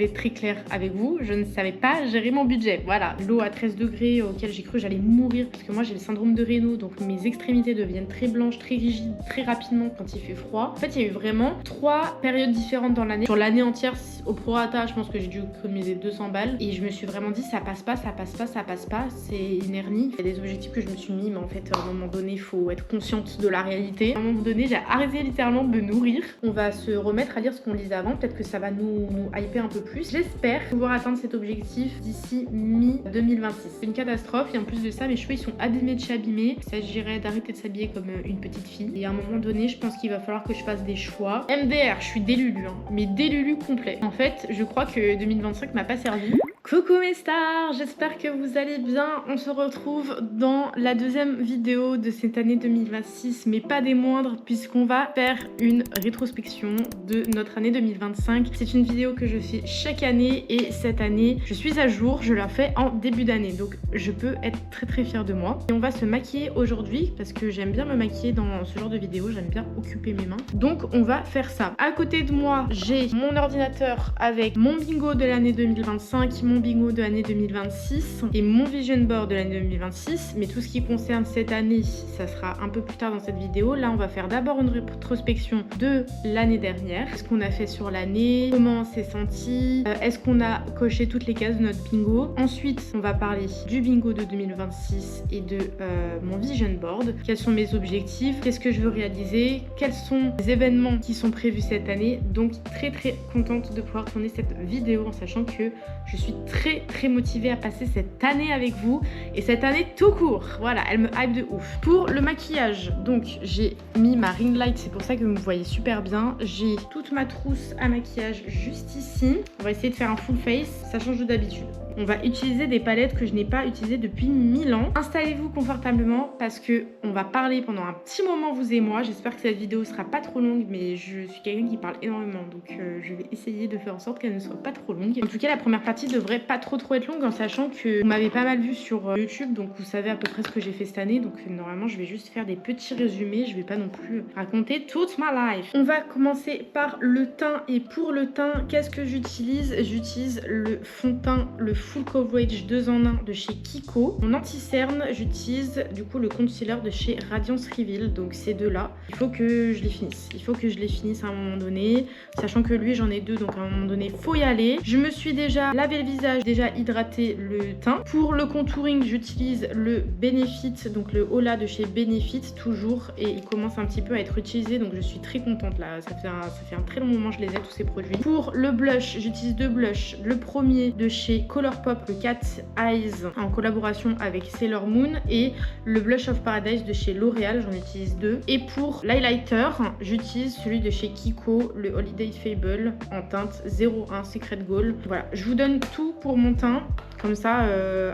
Je vais être très claire avec vous, je ne savais pas gérer mon budget. Voilà, l'eau à 13 degrés auquel j'ai cru j'allais mourir parce que moi j'ai le syndrome de Raynaud, donc mes extrémités deviennent très blanches, très rigides, très rapidement quand il fait froid. En fait, il y a eu vraiment 3 périodes différentes dans l'année. Sur l'année entière, au prorata, je pense que j'ai dû économiser 200 balles et je me suis vraiment dit ça passe pas, ça passe pas, ça passe pas. C'est une hernie. Il y a des objectifs que je me suis mis, mais en fait, à un moment donné, il faut être consciente de la réalité. À un moment donné, j'ai arrêté littéralement de me nourrir. On va se remettre à lire ce qu'on lisait avant. Peut-être que ça va nous hyper un peu plus. J'espère pouvoir atteindre cet objectif d'ici mi-2026. C'est une catastrophe et en plus de ça, mes cheveux ils sont abîmés de chez abîmés. Il s'agirait d'arrêter de s'habiller comme une petite fille. Et à un moment donné, je pense qu'il va falloir que je fasse des choix. MDR, je suis délulu, hein, mais délulu complet. En fait, je crois que 2025 m'a pas servi. Coucou mes stars, j'espère que vous allez bien. On se retrouve dans la deuxième vidéo de cette année 2026, mais pas des moindres, puisqu'on va faire une rétrospection de notre année 2025. C'est une vidéo que je fais chaque année et cette année, je suis à jour, je la fais en début d'année, donc je peux être très fière de moi. Et on va se maquiller aujourd'hui, parce que j'aime bien me maquiller dans ce genre de vidéo, j'aime bien occuper mes mains. Donc on va faire ça. À côté de moi, j'ai mon ordinateur avec mon bingo de l'année 2025, mon bingo de l'année 2026 et mon vision board de l'année 2026, mais tout ce qui concerne cette année ça sera un peu plus tard dans cette vidéo. Là on va faire d'abord une rétrospection de l'année dernière, ce qu'on a fait sur l'année, comment on s'est senti, est-ce qu'on a coché toutes les cases de notre bingo. Ensuite on va parler du bingo de 2026 et de mon vision board, quels sont mes objectifs, qu'est-ce que je veux réaliser, quels sont les événements qui sont prévus cette année. Donc très contente de pouvoir tourner cette vidéo en sachant que je suis très motivée à passer cette année avec vous et cette année tout court. Voilà, elle me hype de ouf. Pour le maquillage, donc j'ai mis ma ring light, c'est pour ça que vous me voyez super bien. J'ai toute ma trousse à maquillage juste ici. On va essayer de faire un full face, ça change d'habitude. On va utiliser des palettes que je n'ai pas utilisées depuis 1000 ans. Installez-vous confortablement parce que on va parler pendant un petit moment vous et moi. J'espère que cette vidéo sera pas trop longue, mais je suis quelqu'un qui parle énormément, donc je vais essayer de faire en sorte qu'elle ne soit pas trop longue. En tout cas, la première partie devrait pas trop être longue en sachant que vous m'avez pas mal vu sur YouTube, donc vous savez à peu près ce que j'ai fait cette année. Donc normalement, je vais juste faire des petits résumés. Je vais pas non plus raconter toute ma life. On va commencer par le teint et pour le teint, qu'est-ce que j'utilise? J'utilise le fond de teint, le Full Coverage 2 en 1 de chez Kiko. Mon anti-cerne, j'utilise du coup le concealer de chez Radiance Reveal. Donc ces deux là, il faut que je les finisse. Il faut que je les finisse à un moment donné, sachant que lui j'en ai deux, donc à un moment donné faut y aller. Je me suis déjà lavé le visage, déjà hydraté le teint. Pour le contouring, j'utilise le Benefit, donc le Hola de chez Benefit toujours, et il commence un petit peu à être utilisé, donc je suis très contente là. Ça fait un très long moment que je les ai tous ces produits. Pour le blush, j'utilise deux blushs. Le premier de chez Colourpop, le Cat Eyes en collaboration avec Sailor Moon, et le Blush of Paradise de chez L'Oréal, j'en utilise deux. Et pour l'highlighter, j'utilise celui de chez Kiko, le Holiday Fable en teinte 01 Secret Gold. Voilà, je vous donne tout pour mon teint. Comme ça,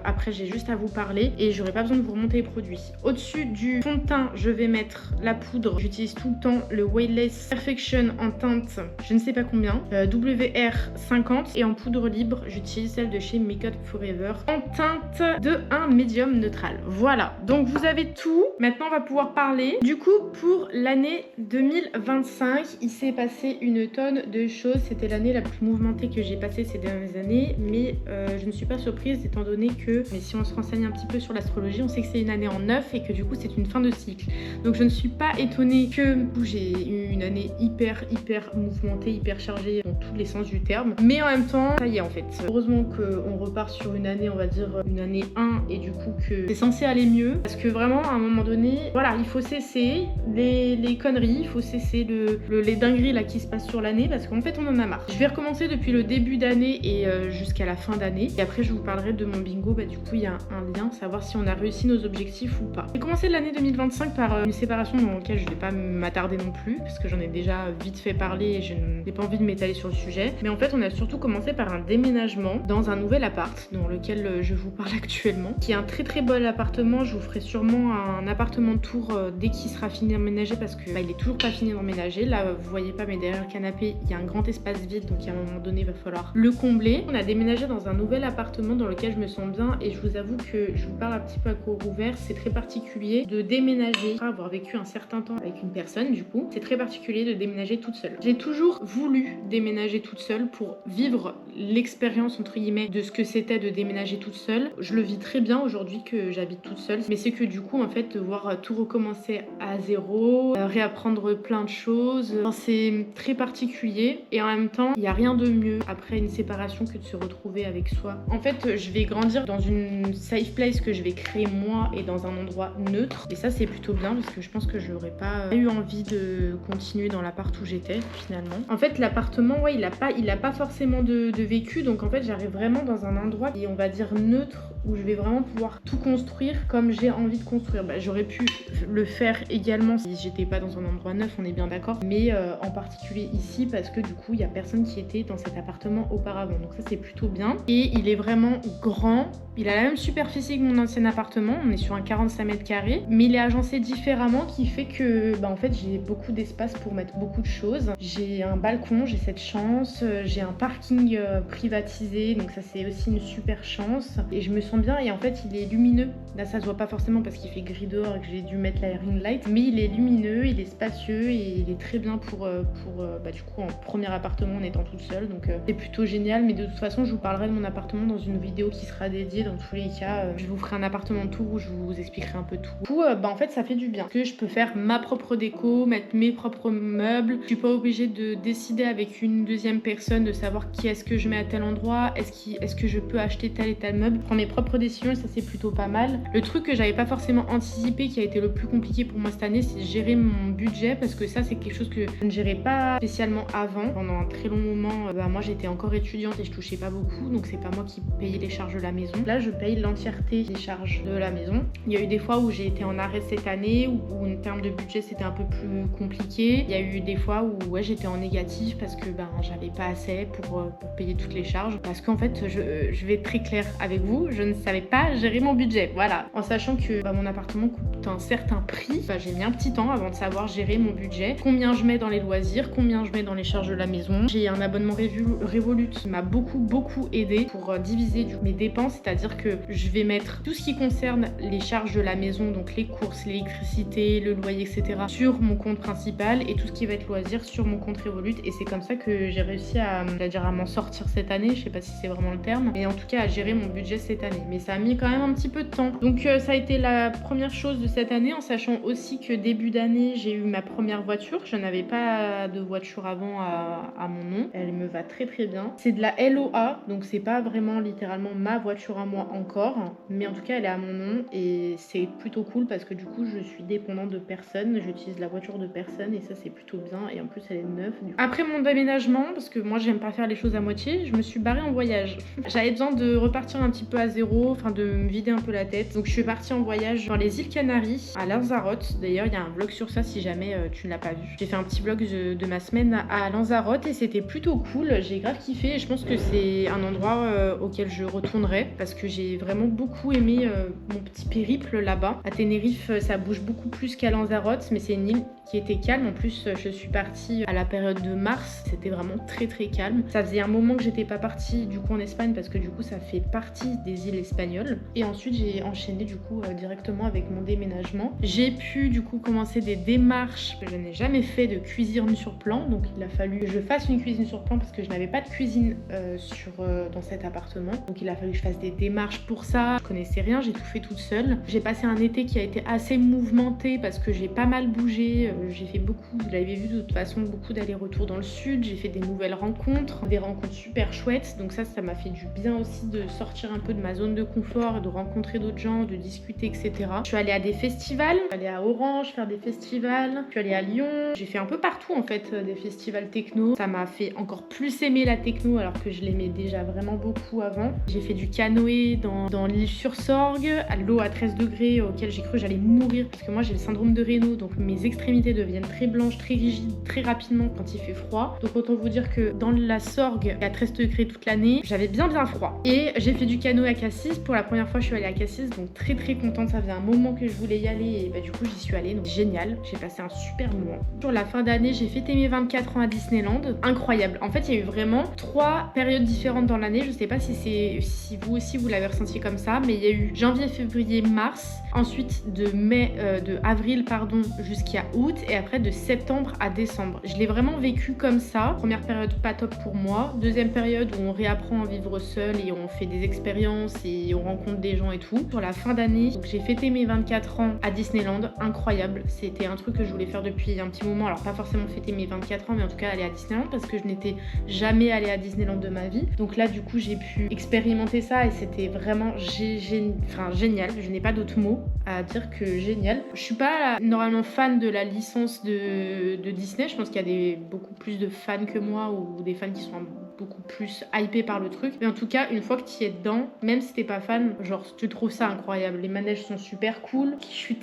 après j'ai juste à vous parler et j'aurai pas besoin de vous remonter les produits. Au-dessus du fond de teint, je vais mettre la poudre. J'utilise tout le temps le Weightless Perfection en teinte, je ne sais pas combien, WR50. Et en poudre libre, j'utilise celle de chez Make Up Forever en teinte de un médium neutral. Voilà, donc vous avez tout. Maintenant, on va pouvoir parler. Du coup, pour l'année 2025, il s'est passé une tonne de choses. C'était l'année la plus mouvementée que j'ai passée ces dernières années, mais je ne suis pas surprise étant donné que, mais si on se renseigne un petit peu sur l'astrologie, on sait que c'est une année en 9 et que du coup c'est une fin de cycle. Donc je ne suis pas étonnée que j'ai eu une année hyper mouvementée, hyper chargée dans tous les sens du terme. Mais en même temps, ça y est en fait. Heureusement qu'on repart sur une année, on va dire une année 1 et du coup que c'est censé aller mieux. Parce que vraiment à un moment donné, voilà, il faut cesser les conneries, il faut cesser les dingueries là qui se passent sur l'année parce qu'en fait on en a marre. Je vais recommencer depuis le début d'année et jusqu'à la fin d'année. Et après je vous parlerai de mon bingo, bah du coup il y a un lien, savoir si on a réussi nos objectifs ou pas. J'ai commencé l'année 2025 par une séparation dans laquelle je vais pas m'attarder non plus parce que j'en ai déjà vite fait parler et je n'ai pas envie de m'étaler sur le sujet. Mais en fait on a surtout commencé par un déménagement dans un nouvel appart dans lequel je vous parle actuellement, qui est un très très bel appartement. Je vous ferai sûrement un appartement tour dès qu'il sera fini d'emménager parce que il est toujours pas fini d'emménager. Là vous voyez pas, mais derrière le canapé il y a un grand espace vide, donc à un moment donné il va falloir le combler. On a déménagé dans un nouvel appartement dans lequel je me sens bien et je vous avoue que je vous parle un petit peu à court ouvert. C'est très particulier de déménager après avoir vécu un certain temps avec une personne. Du coup c'est très particulier de déménager toute seule. J'ai toujours voulu déménager toute seule pour vivre l'expérience entre guillemets de ce que c'était de déménager toute seule. Je le vis très bien aujourd'hui que j'habite toute seule, mais c'est que du coup en fait devoir tout recommencer à zéro, réapprendre plein de choses, c'est très particulier et en même temps il n'y a rien de mieux après une séparation que de se retrouver avec soi. En fait je vais grandir dans une safe place que je vais créer moi et dans un endroit neutre, et ça c'est plutôt bien parce que je pense que j'aurais pas eu envie de continuer dans l'appart où j'étais finalement. En fait l'appartement ouais il a pas forcément de vécu, donc en fait j'arrive vraiment dans un endroit qui est on va dire neutre où je vais vraiment pouvoir tout construire comme j'ai envie de construire. J'aurais pu le faire également si j'étais pas dans un endroit neuf, on est bien d'accord, mais en particulier ici parce que du coup il y a personne qui était dans cet appartement auparavant, donc ça c'est plutôt bien. Et il est vraiment grand, il a la même superficie que mon ancien appartement, on est sur un 45 mètres carrés, mais il est agencé différemment qui fait que en fait j'ai beaucoup d'espace pour mettre beaucoup de choses. J'ai un balcon, j'ai cette chance, j'ai un parking privatisé, donc ça c'est aussi une super chance et je me sens bien. Et en fait il est lumineux, là ça se voit pas forcément parce qu'il fait gris dehors et que j'ai dû mettre la ring light, mais il est lumineux, il est spacieux et il est très bien pour du coup en premier appartement en étant toute seule, donc c'est plutôt génial. Mais de toute façon je vous parlerai de mon appartement dans une vidéo qui sera dédiée. Dans tous les cas je vous ferai un appartement tour où je vous expliquerai un peu tout. Du coup en fait ça fait du bien que je peux faire ma propre déco, mettre mes propres meubles, je suis pas obligée de décider avec une deuxième personne de savoir qui est-ce que je mets à tel endroit, est-ce que je peux acheter tel et tel meuble, prendre mes propres décisions, et ça c'est plutôt pas mal. Le truc que j'avais pas forcément anticipé qui a été le plus compliqué pour moi cette année, c'est gérer mon budget, parce que ça c'est quelque chose que je ne gérais pas spécialement avant. Pendant un très long moment moi j'étais encore étudiante et je touchais pas beaucoup, donc c'est pas moi qui payais les charges de la maison. Là je paye l'entièreté des charges de la maison. Il y a eu des fois où j'ai été en arrêt cette année où en termes de budget c'était un peu plus compliqué. Il y a eu des fois où ouais, j'étais en négatif parce que j'avais pas assez pour payer toutes les charges, parce qu'en fait je vais être très claire avec vous, je ne savais pas gérer mon budget, voilà, en sachant que mon appartement coûte un certain prix. J'ai mis un petit temps avant de savoir gérer mon budget, combien je mets dans les loisirs, combien je mets dans les charges de la maison. J'ai un abonnement Revolut qui m'a beaucoup aidé pour diviser mes dépenses, c'est-à-dire que je vais mettre tout ce qui concerne les charges de la maison, donc les courses, l'électricité, le loyer, etc., sur mon compte principal, et tout ce qui va être loisirs sur mon compte Revolut. Et c'est comme ça que j'ai réussi à m'en sortir cette année, je sais pas si c'est vraiment le terme, mais en tout cas à gérer mon budget cette année. Mais ça a mis quand même un petit peu de temps. Donc ça a été la première chose de cette année, en sachant aussi que début d'année j'ai eu ma première voiture. Je n'avais pas de voiture avant à mon nom. Elle me va très bien. C'est de la LOA, donc c'est pas vraiment littéralement ma voiture à moi encore, mais en tout cas elle est à mon nom et c'est plutôt cool parce que du coup je suis dépendante de personne, j'utilise la voiture de personne et ça c'est plutôt bien, et en plus elle est neuve. Après mon déménagement, parce que moi j'aime pas faire les choses à moitié, je me suis barrée en voyage. J'avais besoin de repartir un petit peu à zéro, enfin de me vider un peu la tête, donc je suis partie en voyage dans les îles Canaries, à Lanzarote. D'ailleurs il y a un vlog sur ça si jamais tu ne l'as pas vu. J'ai fait un petit vlog de ma semaine à Lanzarote et c'était plutôt cool, j'ai grave kiffé et je pense que c'est un endroit auquel je retournerai parce que j'ai vraiment beaucoup aimé mon petit périple là-bas. À Tenerife ça bouge beaucoup plus qu'à Lanzarote, mais c'est une île qui était calme. En plus je suis partie à la période de mars, c'était vraiment très calme. Ça faisait un moment que j'étais pas partie du coup en Espagne parce que du coup ça fait partie des îles espagnoles, et ensuite j'ai enchaîné du coup directement avec mon déménagement. J'ai pu du coup commencer des démarches. Je n'ai jamais fait de cuisine sur plan, donc il a fallu que je fasse une cuisine sur plan parce que je n'avais pas de cuisine dans cet appartement, donc il a fallu que je fasse des démarches pour ça. Je connaissais rien, j'ai tout fait toute seule. J'ai passé un été qui a été assez mouvementé parce que j'ai pas mal bougé, j'ai fait beaucoup, vous l'avez vu de toute façon, beaucoup d'allers-retours dans le sud, j'ai fait des nouvelles rencontres, des rencontres super chouettes, donc ça m'a fait du bien aussi de sortir un peu de ma zone zone de confort, de rencontrer d'autres gens, de discuter, etc. Je suis allée à des festivals, je suis allée à Orange faire des festivals, je suis allée à Lyon, j'ai fait un peu partout en fait des festivals techno. Ça m'a fait encore plus aimer la techno alors que je l'aimais déjà vraiment beaucoup avant. J'ai fait du canoë dans l'île sur Sorgue, à l'eau à 13 degrés auquel j'ai cru j'allais mourir parce que moi j'ai le syndrome de Raynaud, donc mes extrémités deviennent très blanches, très rigides, très rapidement quand il fait froid. Donc autant vous dire que dans la Sorgue, à 13 degrés toute l'année, j'avais bien froid. Et j'ai fait du canoë à Cassis. Pour la première fois, je suis allée à Cassis, donc très contente. Ça faisait un moment que je voulais y aller et du coup, j'y suis allée. Donc génial, j'ai passé un super moment. Pour la fin d'année, j'ai fêté mes 24 ans à Disneyland. Incroyable. En fait, il y a eu vraiment 3 périodes différentes dans l'année. Je sais pas si vous aussi vous l'avez ressenti comme ça, mais il y a eu janvier, février, mars. Ensuite de avril jusqu'à août et après de septembre à décembre. Je l'ai vraiment vécu comme ça. Première période pas top pour moi. Deuxième période où on réapprend à vivre seul et on fait des expériences et on rencontre des gens et tout. Pour la fin d'année, j'ai fêté mes 24 ans à Disneyland. Incroyable. C'était un truc que je voulais faire depuis un petit moment. Alors pas forcément fêter mes 24 ans, mais en tout cas aller à Disneyland parce que je n'étais jamais allée à Disneyland de ma vie. Donc là du coup j'ai pu expérimenter ça et c'était vraiment génial. Je n'ai pas d'autres mots à dire que génial. Je suis pas normalement fan de la licence de Disney. Je pense qu'il y a beaucoup plus de fans que moi ou des fans qui sont beaucoup plus hypés par le truc. Mais en tout cas, une fois que tu y es dedans, même si t'es pas fan, genre tu trouves ça incroyable. Les manèges sont super cool. Je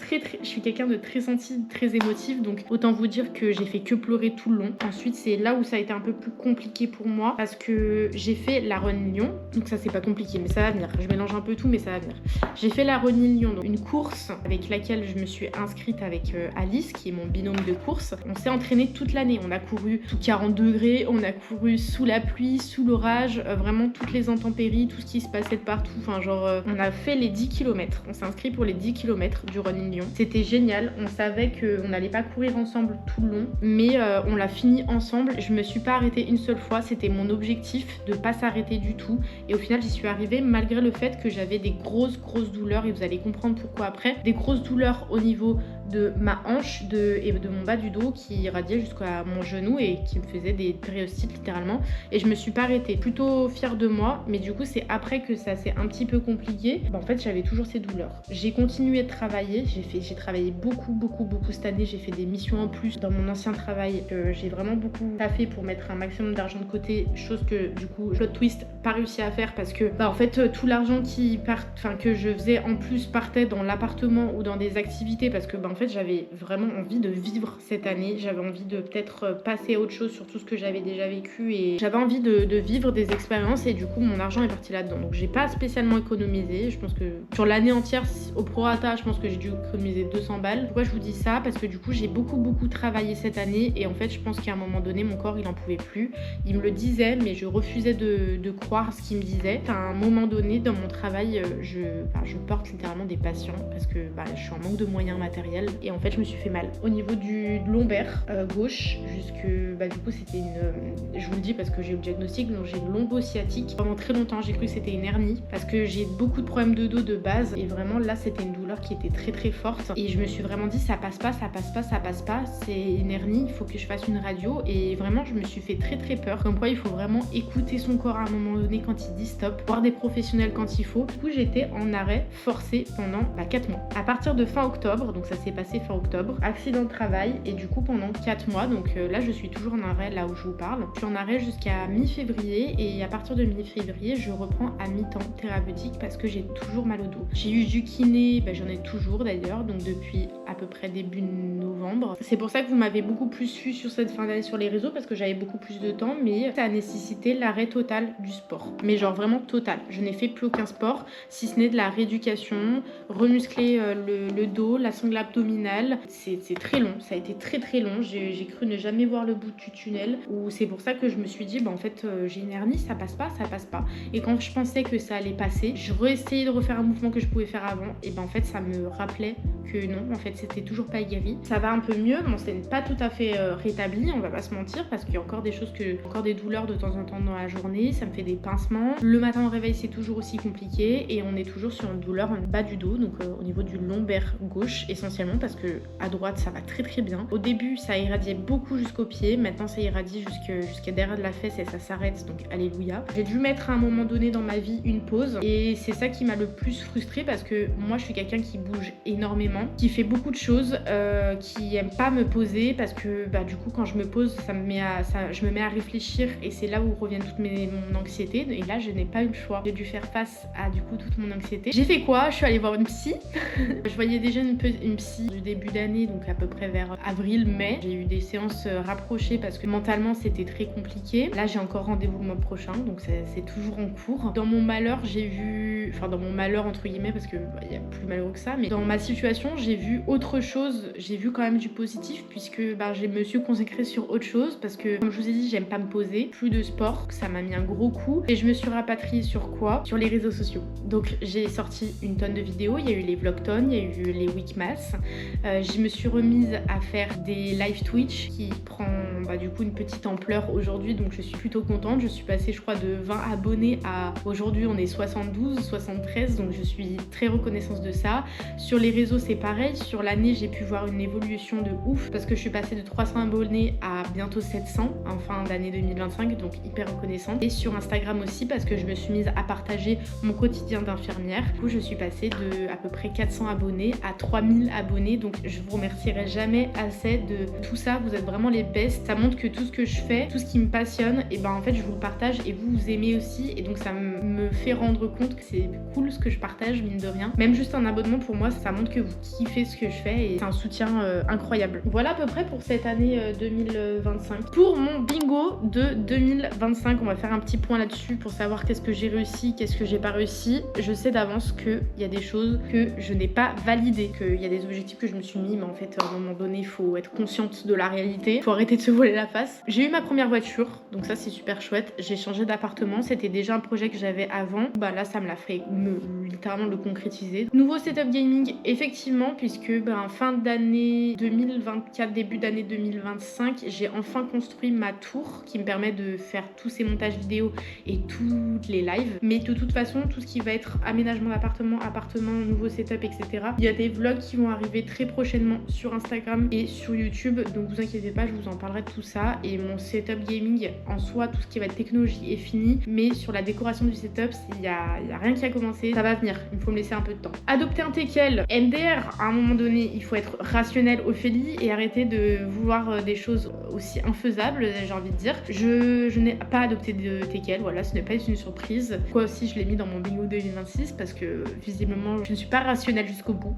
suis quelqu'un de très sensible, très émotif, donc autant vous dire que j'ai fait que pleurer tout le long. Ensuite, c'est là où ça a été un peu plus compliqué pour moi parce que j'ai fait la Run Lyon. Donc ça c'est pas compliqué, mais ça va venir. Je mélange un peu tout, mais ça va venir. J'ai fait la Run Lyon, donc une course avec laquelle je me suis inscrite avec Alice, qui est mon binôme de course. On s'est entraîné toute l'année. On a couru sous 40 degrés, on a couru sous la pluie, sous l'orage, vraiment toutes les intempéries, tout ce qui se passait de partout. Enfin, on a fait les 10 km. On s'est inscrit pour les 10 km du Running Lyon. C'était génial. On savait qu'on n'allait pas courir ensemble tout le long, mais on l'a fini ensemble. Je me suis pas arrêtée une seule fois. C'était mon objectif de pas s'arrêter du tout. Et au final, j'y suis arrivée malgré le fait que j'avais des grosses douleurs et vous allez comprendre pourquoi après. Des grosses douleurs au niveau de ma hanche et de mon bas du dos qui irradiait jusqu'à mon genou et qui me faisait des périostites littéralement. Et je me suis pas arrêtée. Plutôt fière de moi, mais du coup c'est après que ça s'est un petit peu compliqué. En fait j'avais toujours ces douleurs. J'ai continué de travailler, j'ai travaillé beaucoup cette année. J'ai fait des missions en plus dans mon ancien travail. J'ai vraiment beaucoup taffé pour mettre un maximum d'argent de côté, chose que du coup plot twist pas réussi à faire parce que en fait tout l'argent que je faisais en plus partait dans l'appartement ou dans des activités parce que en fait j'avais vraiment envie de vivre cette année. J'avais envie de peut-être passer à autre chose sur tout ce que j'avais déjà vécu et j'avais envie de vivre des expériences et du coup mon argent est parti là-dedans. Donc j'ai pas spécialement économisé. Je pense que sur l'année entière au prorata, je pense que j'ai dû économiser 200 balles. Pourquoi je vous dis ça? Parce que du coup j'ai beaucoup travaillé cette année et en fait je pense qu'à un moment donné mon corps il en pouvait plus. Il me le disait mais je refusais de croire ce qu'il me disait. À un moment donné dans mon travail je porte littéralement des patients parce que je suis en manque de moyens matériels et en fait je me suis fait mal au niveau du lombaire gauche jusque du coup c'était je vous le dis parce que j'ai eu le diagnostic, donc j'ai une lombo-sciatique. Pendant très longtemps j'ai cru que c'était une hernie parce que j'ai beaucoup de problèmes de dos de base et vraiment là c'était une douleur qui était très forte et je me suis vraiment dit ça passe pas, c'est une hernie, il faut que je fasse une radio et vraiment je me suis fait très peur, comme quoi il faut vraiment écouter son corps à un moment donné quand il dit stop, voir des professionnels quand il faut. Du coup j'étais en arrêt forcé pendant 4 mois. À partir de fin octobre, donc ça s'est passé fin octobre, accident de travail et du coup pendant 4 mois, donc là je suis toujours en arrêt là où je vous parle. Je suis en arrêt jusqu'à mi-février et à partir de mi-février je reprends à mi-temps thérapeutique parce que j'ai toujours mal au dos. J'ai eu du kiné, j'en ai toujours d'ailleurs, donc depuis à peu près début novembre. C'est pour ça que vous m'avez beaucoup plus su sur cette fin d'année sur les réseaux parce que j'avais beaucoup plus de temps, mais ça a nécessité l'arrêt total du sport. Mais genre vraiment total. Je n'ai fait plus aucun sport si ce n'est de la rééducation, remuscler le dos, la sangle abdominale. C'est très long, ça a été très long. J'ai cru ne jamais voir le bout du tunnel. Ou c'est pour ça que je me suis dit en fait j'ai une hernie, ça passe pas. Et quand je pensais que ça allait passer, je réessayais de refaire un mouvement que je pouvais faire avant et en fait ça me rappelait que non, en fait c'était toujours pas guéri. Ça va un peu mieux, bon c'est pas tout à fait rétabli, on va pas se mentir, parce qu'il y a encore des choses encore des douleurs de temps en temps dans la journée, ça me fait des pincements. Le matin au réveil c'est toujours aussi compliqué et on est toujours sur une douleur en bas du dos, donc au niveau du lombaire gauche essentiellement, parce que à droite ça va très très bien. Au début ça irradiait beaucoup jusqu'aux pieds, maintenant ça irradie jusqu'à derrière de la fesse et ça s'arrête, donc alléluia. J'ai dû mettre à un moment donné dans ma vie une pause et c'est ça qui m'a le plus frustrée, parce que moi je suis quelqu'un qui bouge énormément, qui fait beaucoup de choses, qui aime pas me poser, parce que du coup quand je me pose je me mets à réfléchir et c'est là où revient toute mon anxiété, et là je n'ai pas eu le choix. J'ai dû faire face à du coup toute mon anxiété. J'ai fait quoi? Je suis allée voir une psy. Je voyais déjà une psy du début d'année, donc à peu près vers avril-mai. J'ai eu des séances rapprochées parce que mentalement c'était très compliqué. Là j'ai encore rendez-vous le mois prochain, donc c'est toujours en cours. Dans mon malheur j'ai vu, enfin dans mon malheur entre guillemets, parce que y a plus malheureux que ça, mais dans ma situation j'ai vu autre chose, j'ai vu quand même du positif, puisque je me suis consacrée sur autre chose, parce que comme je vous ai dit j'aime pas me poser, plus de sport, ça m'a mis un gros coup, et je me suis rapatriée sur quoi? Sur les réseaux sociaux. Donc j'ai sorti une tonne de vidéos, il y a eu les vlogtons, il y a eu les weekmass, je me suis remise à faire des live Twitch qui prend du coup une petite ampleur aujourd'hui, donc je suis plutôt contente. Je suis passée je crois de 20 abonnés à aujourd'hui on est 72, 73, donc je suis très reconnaissante de ça. Sur les réseaux c'est pareil, sur l'année j'ai pu voir une évolution de ouf, parce que je suis passée de 300 abonnés à bientôt 700 en fin d'année 2025, donc hyper reconnaissante. Et sur Instagram aussi, parce que je me suis mise à partager mon quotidien d'infirmière. Du coup je suis passée de à peu près 400 abonnés à 3000 abonnés, donc je vous remercierai jamais assez de tout ça, vous êtes vraiment les best. Ça montre que tout ce que je fais, tout ce qui me passionne, et en fait je vous le partage et vous aimez aussi, et donc ça me fait rendre compte que c'est cool ce que je partage, mine de rien. Même juste un abonnement pour moi ça montre que vous kiffez ce que je fais, et c'est un soutien incroyable. Voilà à peu près pour cette année 2025. Pour mon bingo de 2025, on va faire un petit point là-dessus pour savoir qu'est-ce que j'ai réussi, qu'est-ce que j'ai pas réussi. Je sais d'avance qu'il y a des choses que je n'ai pas validées, qu'il y a des objectifs que je me suis mis, mais en fait à un moment donné il faut être consciente de la réalité, faut arrêter de se voiler la face. J'ai eu ma première voiture, donc ça c'est super chouette. J'ai changé d'appartement, c'était déjà un projet que j'avais avant, là ça me l'a fait littéralement le concrétiser. Nouveau setup gaming effectivement, puisque fin d'année 2024, début d'année 2025, j'ai enfin construit ma tour qui me permet de faire tous ces montages vidéo et toutes les lives. Mais de toute façon, tout ce qui va être aménagement d'appartement, nouveau setup, etc. Il y a des vlogs qui vont arriver très prochainement sur Instagram et sur YouTube, donc vous inquiétez pas, je vous en parlerai de tout ça. Et mon setup gaming en soi, tout ce qui va être technologie est fini, mais sur la décoration du setup, il y a rien qui a commencé, ça va venir, il faut me laisser un peu de temps. Adopter un teckel, MDR, à un moment donné, il faut être rationnel, Ophélie, et arrêter de vouloir des choses aussi infaisables, j'ai envie de dire. Je n'ai pas adopté de teckel, voilà, ce n'est pas une surprise. Quoi aussi, je l'ai mis dans mon bingo 2026 parce que visiblement, je ne suis pas rationnelle jusqu'au bout.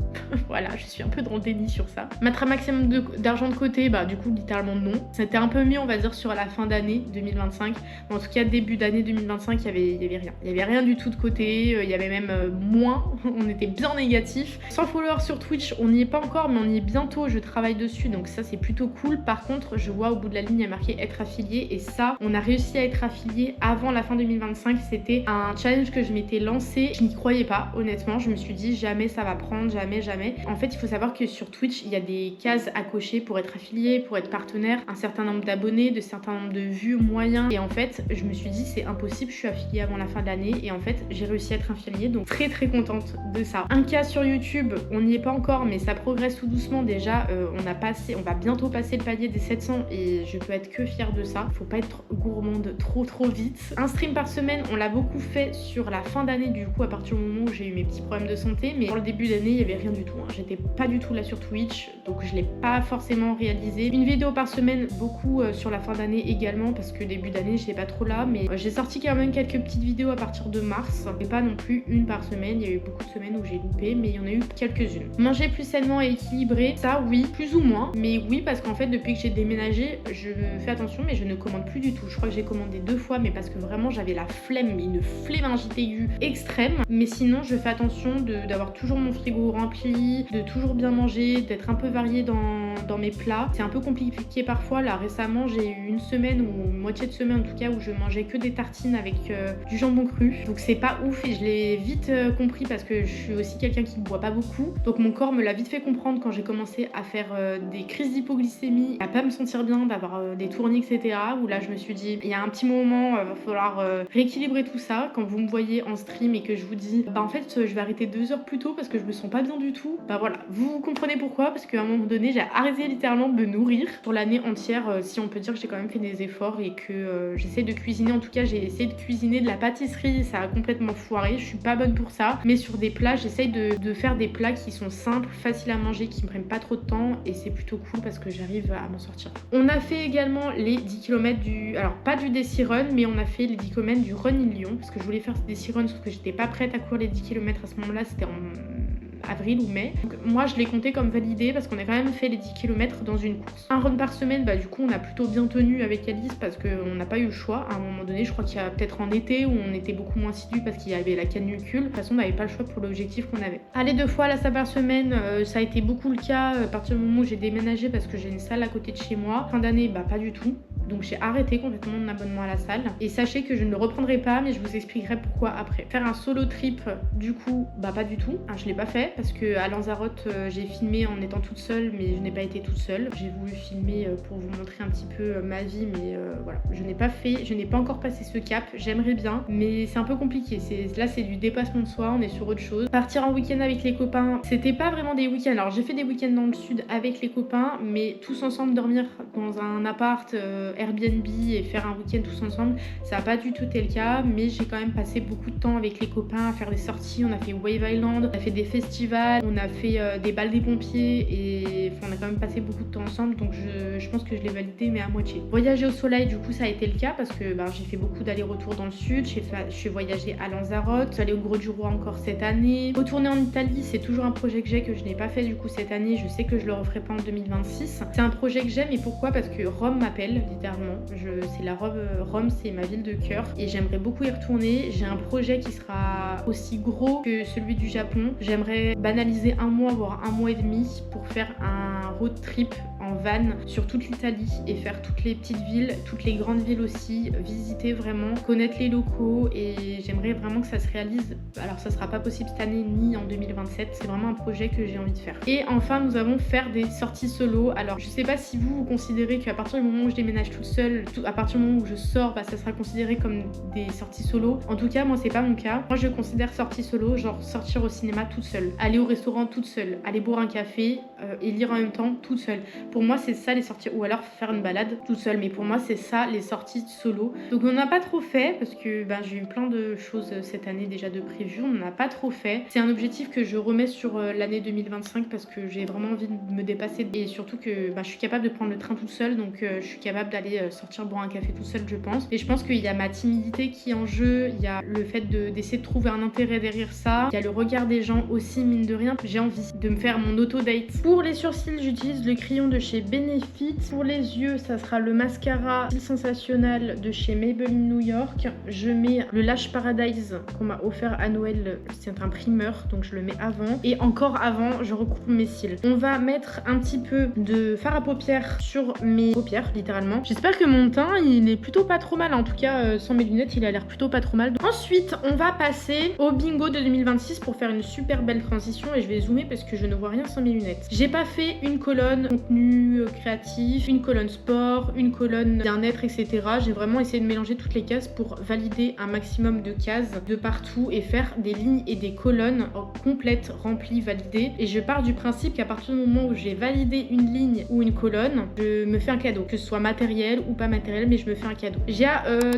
Voilà, je suis un peu dans le déni sur ça. Mettre un maximum d'argent de côté, du coup, littéralement non. C'était un peu mieux, on va dire, sur la fin d'année 2025. Mais en tout cas, début d'année 2025, il y avait rien. Il y avait rien du tout de côté, il y avait même moins. On était bien négatif. 100 followers sur Twitch, on n'y est pas encore, mais on y est bientôt. Je travaille dessus, donc ça, c'est plutôt cool. Par contre, je vois au bout de la ligne, il y a marqué être affilié, et ça, on a réussi à être affilié avant la fin 2025. C'était un challenge que je m'étais lancé. Je n'y croyais pas, honnêtement. Je me suis dit jamais ça va prendre, jamais. En fait, il faut savoir que sur Twitch, il y a des cases à cocher pour être affilié, pour être partenaire, un certain nombre d'abonnés, de certains nombres de vues moyens. Et en fait, je me suis dit c'est impossible, je suis affiliée avant la fin de l'année. Et en fait, j'ai réussi à être affiliée, donc très très contente de ça. 1K sur YouTube, on n'y est pas encore, mais ça progresse tout doucement. Déjà, on va bientôt passer le palier des 700 et je peux être que fière de ça. Faut pas être gourmande trop vite. Un stream par semaine, on l'a beaucoup fait sur la fin d'année, du coup à partir du moment où j'ai eu mes petits problèmes de santé, mais pour le début d'année il y avait rien du tout, j'étais pas du tout là sur Twitch, donc je l'ai pas forcément réalisé. Une vidéo par semaine, beaucoup sur la fin d'année également, parce que début d'année j'étais pas trop là, mais j'ai sorti quand même quelques petites vidéos à partir de mars, mais pas non plus une par semaine. Il y a eu beaucoup de semaines où j'ai loupé, mais il y en a eu quelques-unes. Manger plus sainement et équilibré, ça oui, plus ou moins, mais oui, parce qu'en fait depuis que j'ai déménagé, je fais attention, mais je ne commande plus du tout. Je crois que j'ai commandé 2 fois, mais parce que vraiment j'avais la flemme, mais une flémingite aiguë extrême. Mais sinon je fais attention d'avoir toujours mon frigo rempli, de toujours bien manger, d'être un peu variée dans mes plats. C'est un peu compliqué parfois, la Là récemment j'ai eu une semaine ou une moitié de semaine en tout cas où je mangeais que des tartines avec du jambon cru. Donc c'est pas ouf et je l'ai vite compris parce que je suis aussi quelqu'un qui ne boit pas beaucoup. Donc mon corps me l'a vite fait comprendre quand j'ai commencé à faire des crises d'hypoglycémie, à pas me sentir bien, d'avoir des tournis, etc. Où là je me suis dit, il y a un petit moment, va falloir rééquilibrer tout ça. Quand vous me voyez en stream et que je vous dis, bah en fait je vais arrêter 2 heures plus tôt parce que je me sens pas bien du tout. Bah voilà, vous comprenez pourquoi, parce qu'à un moment donné j'ai arrêté littéralement de me nourrir. Pour l'année entière, si on peut dire que j'ai quand même fait des efforts et que j'essaie de cuisiner, en tout cas j'ai essayé de cuisiner de la pâtisserie, ça a complètement foiré, je suis pas bonne pour ça. Mais sur des plats, j'essaye de faire des plats qui sont simples, faciles à manger, qui me prennent pas trop de temps et c'est plutôt cool parce que j'arrive à m'en sortir. On a fait également les 10 km alors pas du Deci Run, mais on a fait les 10 km du Run in Lyon parce que je voulais faire ce Deci Run sauf que j'étais pas prête à courir les 10 km à ce moment-là, c'était en avril ou mai. Donc, moi je l'ai compté comme validé parce qu'on a quand même fait les 10 km dans une course. Un run par semaine, bah du coup on a plutôt bien tenu avec Alice parce qu'on n'a pas eu le choix. À un moment donné, je crois qu'il y a peut-être en été où on était beaucoup moins assidus parce qu'il y avait la canicule. De toute façon on n'avait pas le choix pour l'objectif qu'on avait. Aller 2 fois à la salle par semaine, ça a été beaucoup le cas à partir du moment où j'ai déménagé parce que j'ai une salle à côté de chez moi. Fin d'année, bah pas du tout. Donc j'ai arrêté complètement mon abonnement à la salle. Et sachez que je ne le reprendrai pas, mais je vous expliquerai pourquoi après. Faire un solo trip, du coup, bah pas du tout. Je l'ai pas fait parce que à Lanzarote, j'ai filmé en étant toute seule, mais je n'ai pas été toute seule. J'ai voulu filmer pour vous montrer un petit peu ma vie, mais voilà. Je n'ai pas fait, je n'ai pas encore passé ce cap. J'aimerais bien, mais c'est un peu compliqué. Là, c'est du dépassement de soi, on est sur autre chose. Partir en week-end avec les copains, c'était pas vraiment des week-ends. Alors j'ai fait des week-ends dans le sud avec les copains, mais tous ensemble dormir dans un appart Airbnb et faire un week-end tous ensemble, ça n'a pas du tout été le cas, mais j'ai quand même passé beaucoup de temps avec les copains à faire des sorties. On a fait Wave Island, on a fait des festivals, on a fait des balles des pompiers et on a quand même passé beaucoup de temps ensemble, donc je pense que je l'ai validé mais à moitié. Voyager au soleil, du coup ça a été le cas parce que j'ai fait beaucoup d'allers-retours dans le sud, je suis voyagée à Lanzarote, je suis allée au Gros du Roi encore cette année. Retourner en Italie, c'est toujours un projet que je n'ai pas fait du coup cette année, je sais que je le referai pas en 2026. C'est un projet que j'aime et pourquoi? Parce que Rome m'appelle littéralement. Rome, c'est ma ville de cœur et j'aimerais beaucoup y retourner. J'ai un projet qui sera aussi gros que celui du Japon. J'aimerais banaliser 1 mois, voire 1 mois et demi pour faire un road trip en van sur toute l'Italie et faire toutes les petites villes, toutes les grandes villes aussi, visiter vraiment, connaître les locaux et j'aimerais vraiment que ça se réalise. Alors ça sera pas possible cette année ni en 2027, c'est vraiment un projet que j'ai envie de faire. Et enfin nous avons faire des sorties solo. Alors je sais pas si vous considérez qu'à partir du moment où je déménage toute seule, à partir du moment où je sors, ça sera considéré comme des sorties solo. En tout cas moi c'est pas mon cas. Moi je considère sortie solo genre sortir au cinéma toute seule, aller au restaurant toute seule, aller boire un café et lire en même temps toute seule. Pour moi c'est ça les sorties, ou alors faire une balade toute seule, mais pour moi c'est ça les sorties solo. Donc on n'a pas trop fait parce que j'ai eu plein de choses cette année déjà de prévues, on n'a pas trop fait. C'est un objectif que je remets sur l'année 2025 parce que j'ai vraiment envie de me dépasser et surtout que je suis capable de prendre le train toute seule, donc je suis capable d'aller sortir boire un café toute seule je pense. Et je pense qu'il y a ma timidité qui est en jeu, il y a le fait d'essayer de trouver un intérêt derrière ça, il y a le regard des gens aussi mine de rien. J'ai envie de me faire mon auto-date. Pour les sourcils j'utilise le crayon de chez Benefit. Pour les yeux ça sera le mascara Sensationnel de chez Maybelline New York. Je mets le Lash Paradise qu'on m'a offert à Noël, c'est un primeur donc je le mets avant et encore avant je recoupe mes cils. On va mettre un petit peu de fard à paupières sur mes paupières littéralement. J'espère que mon teint il est plutôt pas trop mal, en tout cas sans mes lunettes il a l'air plutôt pas trop mal. Ensuite on va passer au bingo de 2026 pour faire une super belle transition et je vais zoomer parce que je ne vois rien sans mes lunettes. J'ai pas fait une colonne contenu créatif, une colonne sport, une colonne bien-être etc. J'ai vraiment essayé de mélanger toutes les cases pour valider un maximum de cases de partout et faire des lignes et des colonnes complètes, remplies, validées. Et je pars du principe qu'à partir du moment où j'ai validé une ligne ou une colonne, je me fais un cadeau, que ce soit matériel ou pas matériel, mais je me fais un cadeau. J'ai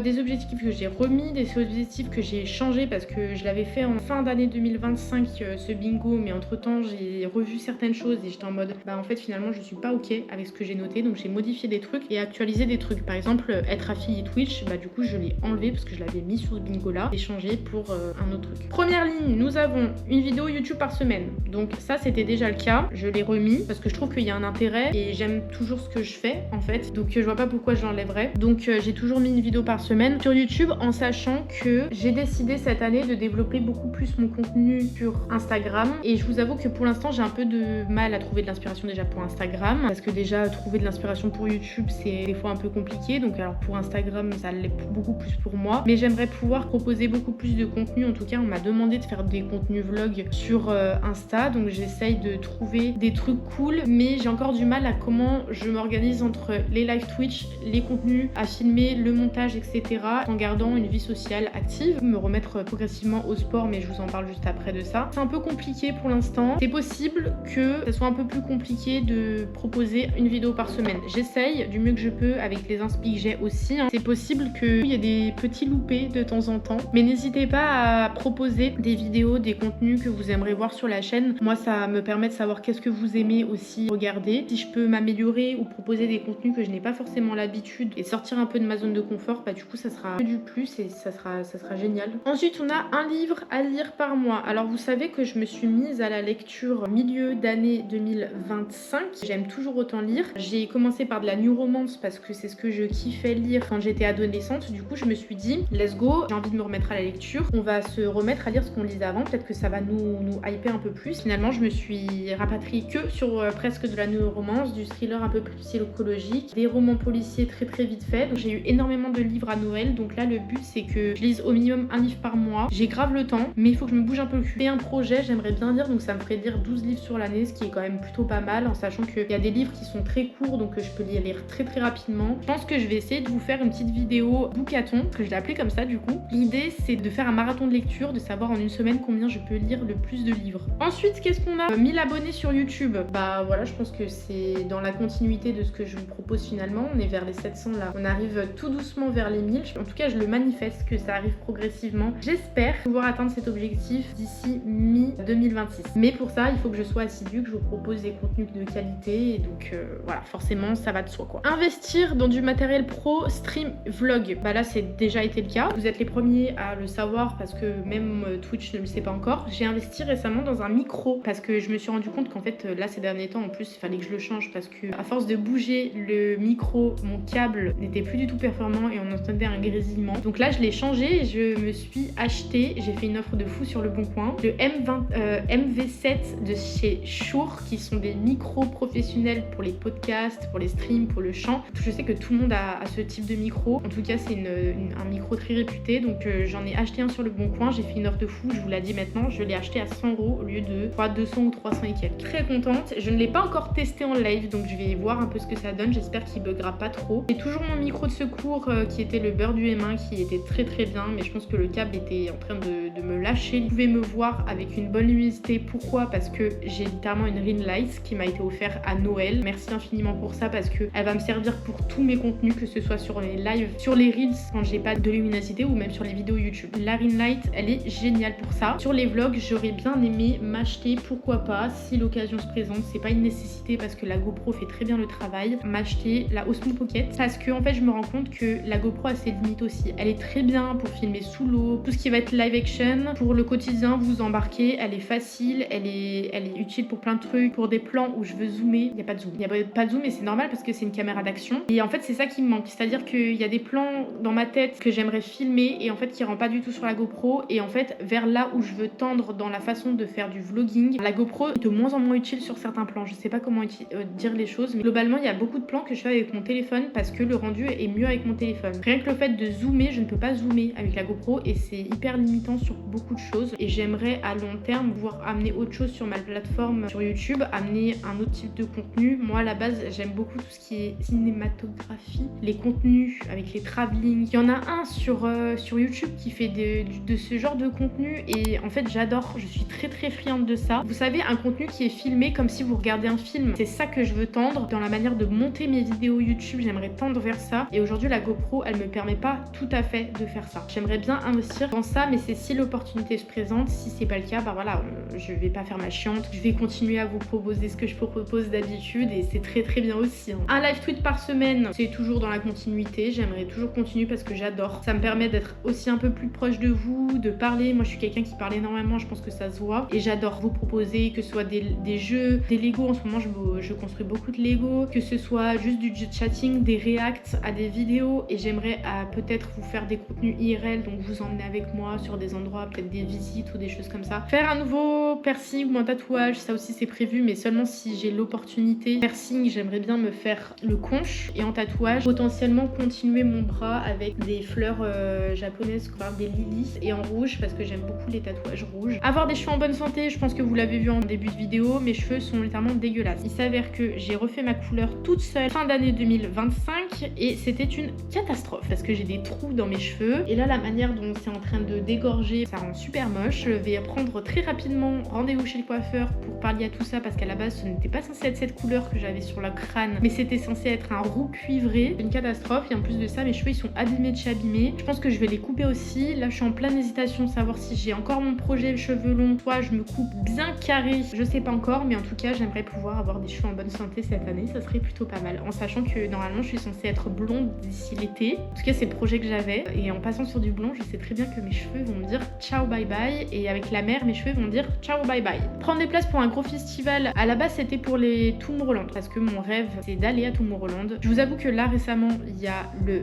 des objectifs que j'ai remis, des objectifs que j'ai changés parce que je l'avais fait en fin d'année 2025 ce bingo, mais entre temps j'ai revu certaines choses et j'étais en mode en fait finalement je suis pas ok avec ce que j'ai noté, donc j'ai modifié des trucs et actualisé des trucs. Par exemple être affilié Twitch, du coup je l'ai enlevé parce que je l'avais mis sur ce bingo là et changé pour un autre truc. Première ligne, nous avons une vidéo YouTube par semaine, donc ça c'était déjà le cas, je l'ai remis parce que je trouve qu'il y a un intérêt et j'aime toujours ce que je fais en fait, donc je vois pas pourquoi je l'enlèverais. Donc j'ai toujours mis une vidéo par semaine sur YouTube en sachant que j'ai décidé cette année de développer beaucoup plus mon contenu sur Instagram et je vous avoue que pour l'instant j'ai un peu de mal à trouver de l'inspiration déjà pour Instagram. parce que déjà trouver de l'inspiration pour YouTube c'est des fois un peu compliqué, donc alors pour Instagram ça l'est beaucoup plus pour moi, mais j'aimerais pouvoir proposer beaucoup plus de contenu. En tout cas on m'a demandé de faire des contenus vlog sur Insta, donc j'essaye de trouver des trucs cool, mais j'ai encore du mal à comment je m'organise entre les live Twitch, les contenus à filmer, le montage, etc. en gardant une vie sociale active, me remettre progressivement au sport, mais je vous en parle juste après de ça. C'est un peu compliqué pour l'instant, c'est possible que ça soit un peu plus compliqué de proposer une vidéo par semaine. J'essaye du mieux que je peux avec les inspi que j'ai aussi, hein. C'est possible qu'il y ait des petits loupés de temps en temps, mais n'hésitez pas à proposer des vidéos, des contenus que vous aimeriez voir sur la chaîne. Moi ça me permet de savoir qu'est-ce que vous aimez aussi regarder, si je peux m'améliorer ou proposer des contenus que je n'ai pas forcément l'habitude et sortir un peu de ma zone de confort, bah du coup ça sera que du plus et ça sera génial. Ensuite on a un livre à lire par mois. Alors vous savez que je me suis mise à la lecture milieu d'année 2025, j'aime toujours autant lire. J'ai commencé par de la new romance parce que c'est ce que je kiffais lire quand j'étais adolescente, du coup je me suis dit let's go, j'ai envie de me remettre à la lecture, on va se remettre à lire ce qu'on lisait avant, peut-être que ça va nous hyper un peu plus. Finalement je me suis rapatriée que sur presque de la new romance, du thriller un peu plus psychologique, des romans policiers très vite fait. Donc j'ai eu énormément de livres à Noël, donc là le but c'est que je lise au minimum un livre par mois. J'ai grave le temps, mais il faut que je me bouge un peu le cul. Et un projet, j'aimerais bien lire, donc ça me ferait lire 12 livres sur l'année, ce qui est quand même plutôt pas mal, en sachant qu'il y a des livres qui sont très courts, donc je peux les lire très rapidement. Je pense que je vais essayer de vous faire une petite vidéo bouquathon, que je l'ai appelé comme ça du coup. L'idée c'est de faire un marathon de lecture, de savoir en une semaine combien je peux lire le plus de livres. Ensuite, qu'est-ce qu'on a? 1000 abonnés sur YouTube. Bah voilà, je pense que c'est dans la continuité de ce que je vous propose finalement. On est vers les 700 là. On arrive tout doucement vers les 1000. En tout cas, je le manifeste que ça arrive progressivement. J'espère pouvoir atteindre cet objectif d'ici mi-2026. Mais pour ça, il faut que je sois assidue, que je vous propose des contenus de qualité. Et donc voilà, forcément, ça va de soi quoi. Investir dans du matériel pro, stream, vlog. Bah là, c'est déjà été le cas. Vous êtes les premiers à le savoir parce que même Twitch ne le sait pas encore. J'ai investi récemment dans un micro parce que je me suis rendu compte qu'en fait, là, ces derniers temps, en plus, il fallait que je le change parce que à force de bouger le micro, mon câble n'était plus du tout performant et on entendait un grésillement. Donc là, je l'ai changé et je me suis acheté, j'ai fait une offre de fou sur le bon coin, le MV7 de chez Shure, qui sont des micros professionnels pour les podcasts, pour les streams, pour le chant. Je sais que tout le monde a ce type de micro. En tout cas, c'est un micro très réputé. Donc j'en ai acheté un sur le bon coin. J'ai fait une offre de fou. Je vous l'ai dit maintenant. Je l'ai acheté à 100 € au lieu de 200 ou 300 et quelques. Très contente. Je ne l'ai pas encore testé en live. Donc je vais voir un peu ce que ça donne. J'espère qu'il buggera pas trop. J'ai toujours mon micro de secours qui était le beurre du M1 qui était très bien. Mais je pense que le câble était en train de me lâcher. Vous pouvez me voir avec une bonne luminosité. Pourquoi? Parce que j'ai littéralement une ring light qui m'a été offerte à Noël. Merci infiniment pour ça parce que elle va me servir pour tous mes contenus, que ce soit sur les lives, sur les reels quand j'ai pas de luminosité ou même sur les vidéos YouTube. La ring light, elle est géniale pour ça. Sur les vlogs, j'aurais bien aimé m'acheter, pourquoi pas, si l'occasion se présente. C'est pas une nécessité parce que la GoPro fait très bien le travail. M'acheter la Osmo Pocket parce que en fait, je me rends compte que la GoPro a ses limites aussi. Elle est très bien pour filmer sous l'eau, tout ce qui va être live action. Pour le quotidien, vous embarquez, elle est facile, elle est utile pour plein de trucs. Pour des plans où je veux zoomer, il n'y a pas de zoom. Il n'y a pas de zoom et c'est normal parce que c'est une caméra d'action. Et en fait, c'est ça qui me manque. C'est-à-dire qu'il y a des plans dans ma tête que j'aimerais filmer et en fait qui rentrent pas du tout sur la GoPro. Et en fait, vers là où je veux tendre dans la façon de faire du vlogging, la GoPro est de moins en moins utile sur certains plans. Je sais pas comment dire les choses, mais globalement, il y a beaucoup de plans que je fais avec mon téléphone parce que le rendu est mieux avec mon téléphone. Rien que le fait de zoomer, je ne peux pas zoomer avec la GoPro et c'est hyper limitant sur beaucoup de choses. Et j'aimerais à long terme pouvoir amener autre chose sur ma plateforme sur YouTube, amener un autre type de contenu. Moi, à la base, j'aime beaucoup tout ce qui est cinématographie, les contenus avec les travelling. Il y en a un sur YouTube qui fait de ce genre de contenu et en fait, j'adore. Je suis très friande de ça. Vous savez, un contenu qui est filmé comme si vous regardez un film. C'est ça que je veux tendre dans la manière de monter mes vidéos YouTube. J'aimerais tendre vers ça. Et aujourd'hui, la GoPro, elle me permet pas tout à fait de faire ça. J'aimerais bien investir dans ça, mais c'est si l'opportunité se présente. Si c'est pas le cas, bah voilà, je vais pas faire ma chiante. Je vais continuer à vous proposer ce que je propose d'habitude et c'est très bien aussi. Hein. Un live tweet par semaine, c'est toujours dans la continuité. J'aimerais toujours continuer parce que j'adore. Ça me permet d'être aussi un peu plus proche de vous, de parler. Moi, je suis quelqu'un qui parle énormément. Je pense que ça se voit. Et j'adore vous proposer que ce soit des jeux, des Lego. En ce moment, je construis beaucoup de Lego. Que ce soit juste du chatting, des reacts à des vidéos. Et j'aimerais peut-être vous faire des contenus IRL. Donc, vous emmener avec moi sur des endroits, peut-être des visites ou des choses comme ça. Faire un nouveau piercing ou un tatouage, ça aussi c'est prévu, mais seulement si j'ai l'opportunité côté piercing, j'aimerais bien me faire le conche, et en tatouage potentiellement continuer mon bras avec des fleurs japonaises, des lilies, et en rouge parce que j'aime beaucoup les tatouages rouges. Avoir des cheveux en bonne santé, je pense que vous l'avez vu en début de vidéo, mes cheveux sont littéralement dégueulasses. Il s'avère que j'ai refait ma couleur toute seule fin d'année 2025 et c'était une catastrophe parce que j'ai des trous dans mes cheveux, et là la manière dont c'est en train de dégorger, ça rend super moche. Je vais prendre très rapidement rendez-vous chez le coiffeur pour pallier à tout ça parce qu'à la base ce n'était pas censé être cette couleur que j'avais sur le crâne, mais c'était censé être un roux cuivré. Une catastrophe, et en plus de ça mes cheveux ils sont abîmés de chez abîmés. Je pense que je vais les couper aussi. Là je suis en pleine hésitation de savoir si j'ai encore mon projet cheveux longs, soit je me coupe bien carré, je sais pas encore, mais en tout cas j'aimerais pouvoir avoir des cheveux en bonne santé cette année, ça serait plutôt pas mal, en sachant que normalement je suis censée être blonde d'ici l'été. En tout cas c'est le projet que j'avais, et en passant sur du blond je sais très bien que mes cheveux vont me dire ciao bye bye, et avec la mer mes cheveux vont me dire ciao bye bye. Prendre des places pour un gros festival, à la base c'était pour les Tomorrowland parce que mon rêve c'est d'aller à Tomorrowland. Je vous avoue que là récemment il y a le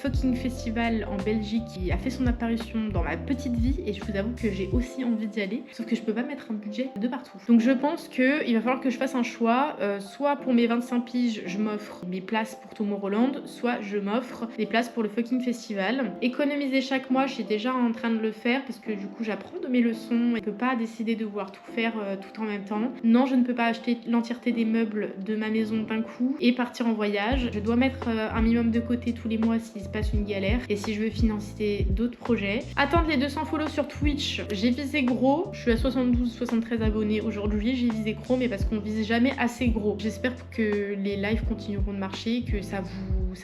fucking festival en Belgique qui a fait son apparition dans ma petite vie, et je vous avoue que j'ai aussi envie d'y aller, sauf que je peux pas mettre un budget de partout. Donc je pense qu'il va falloir que je fasse un choix, soit pour mes 25 piges je m'offre mes places pour Tomorrowland, soit je m'offre des places pour le fucking festival. Économiser chaque mois, je suis déjà en train de le faire parce que du coup j'apprends de mes leçons, et je peux pas décider de vouloir tout faire tout en même temps. Non, je ne peux pas acheter l'entièreté des meubles de ma maison d'un coup et partir en voyage. Je dois mettre un minimum de côté tous les mois s'il se passe une galère et si je veux financer d'autres projets. Atteindre les 200 follow sur Twitch, j'ai visé gros, je suis à 72-73 abonnés aujourd'hui, j'ai visé gros, mais parce qu'on vise jamais assez gros. J'espère que les lives continueront de marcher, que ça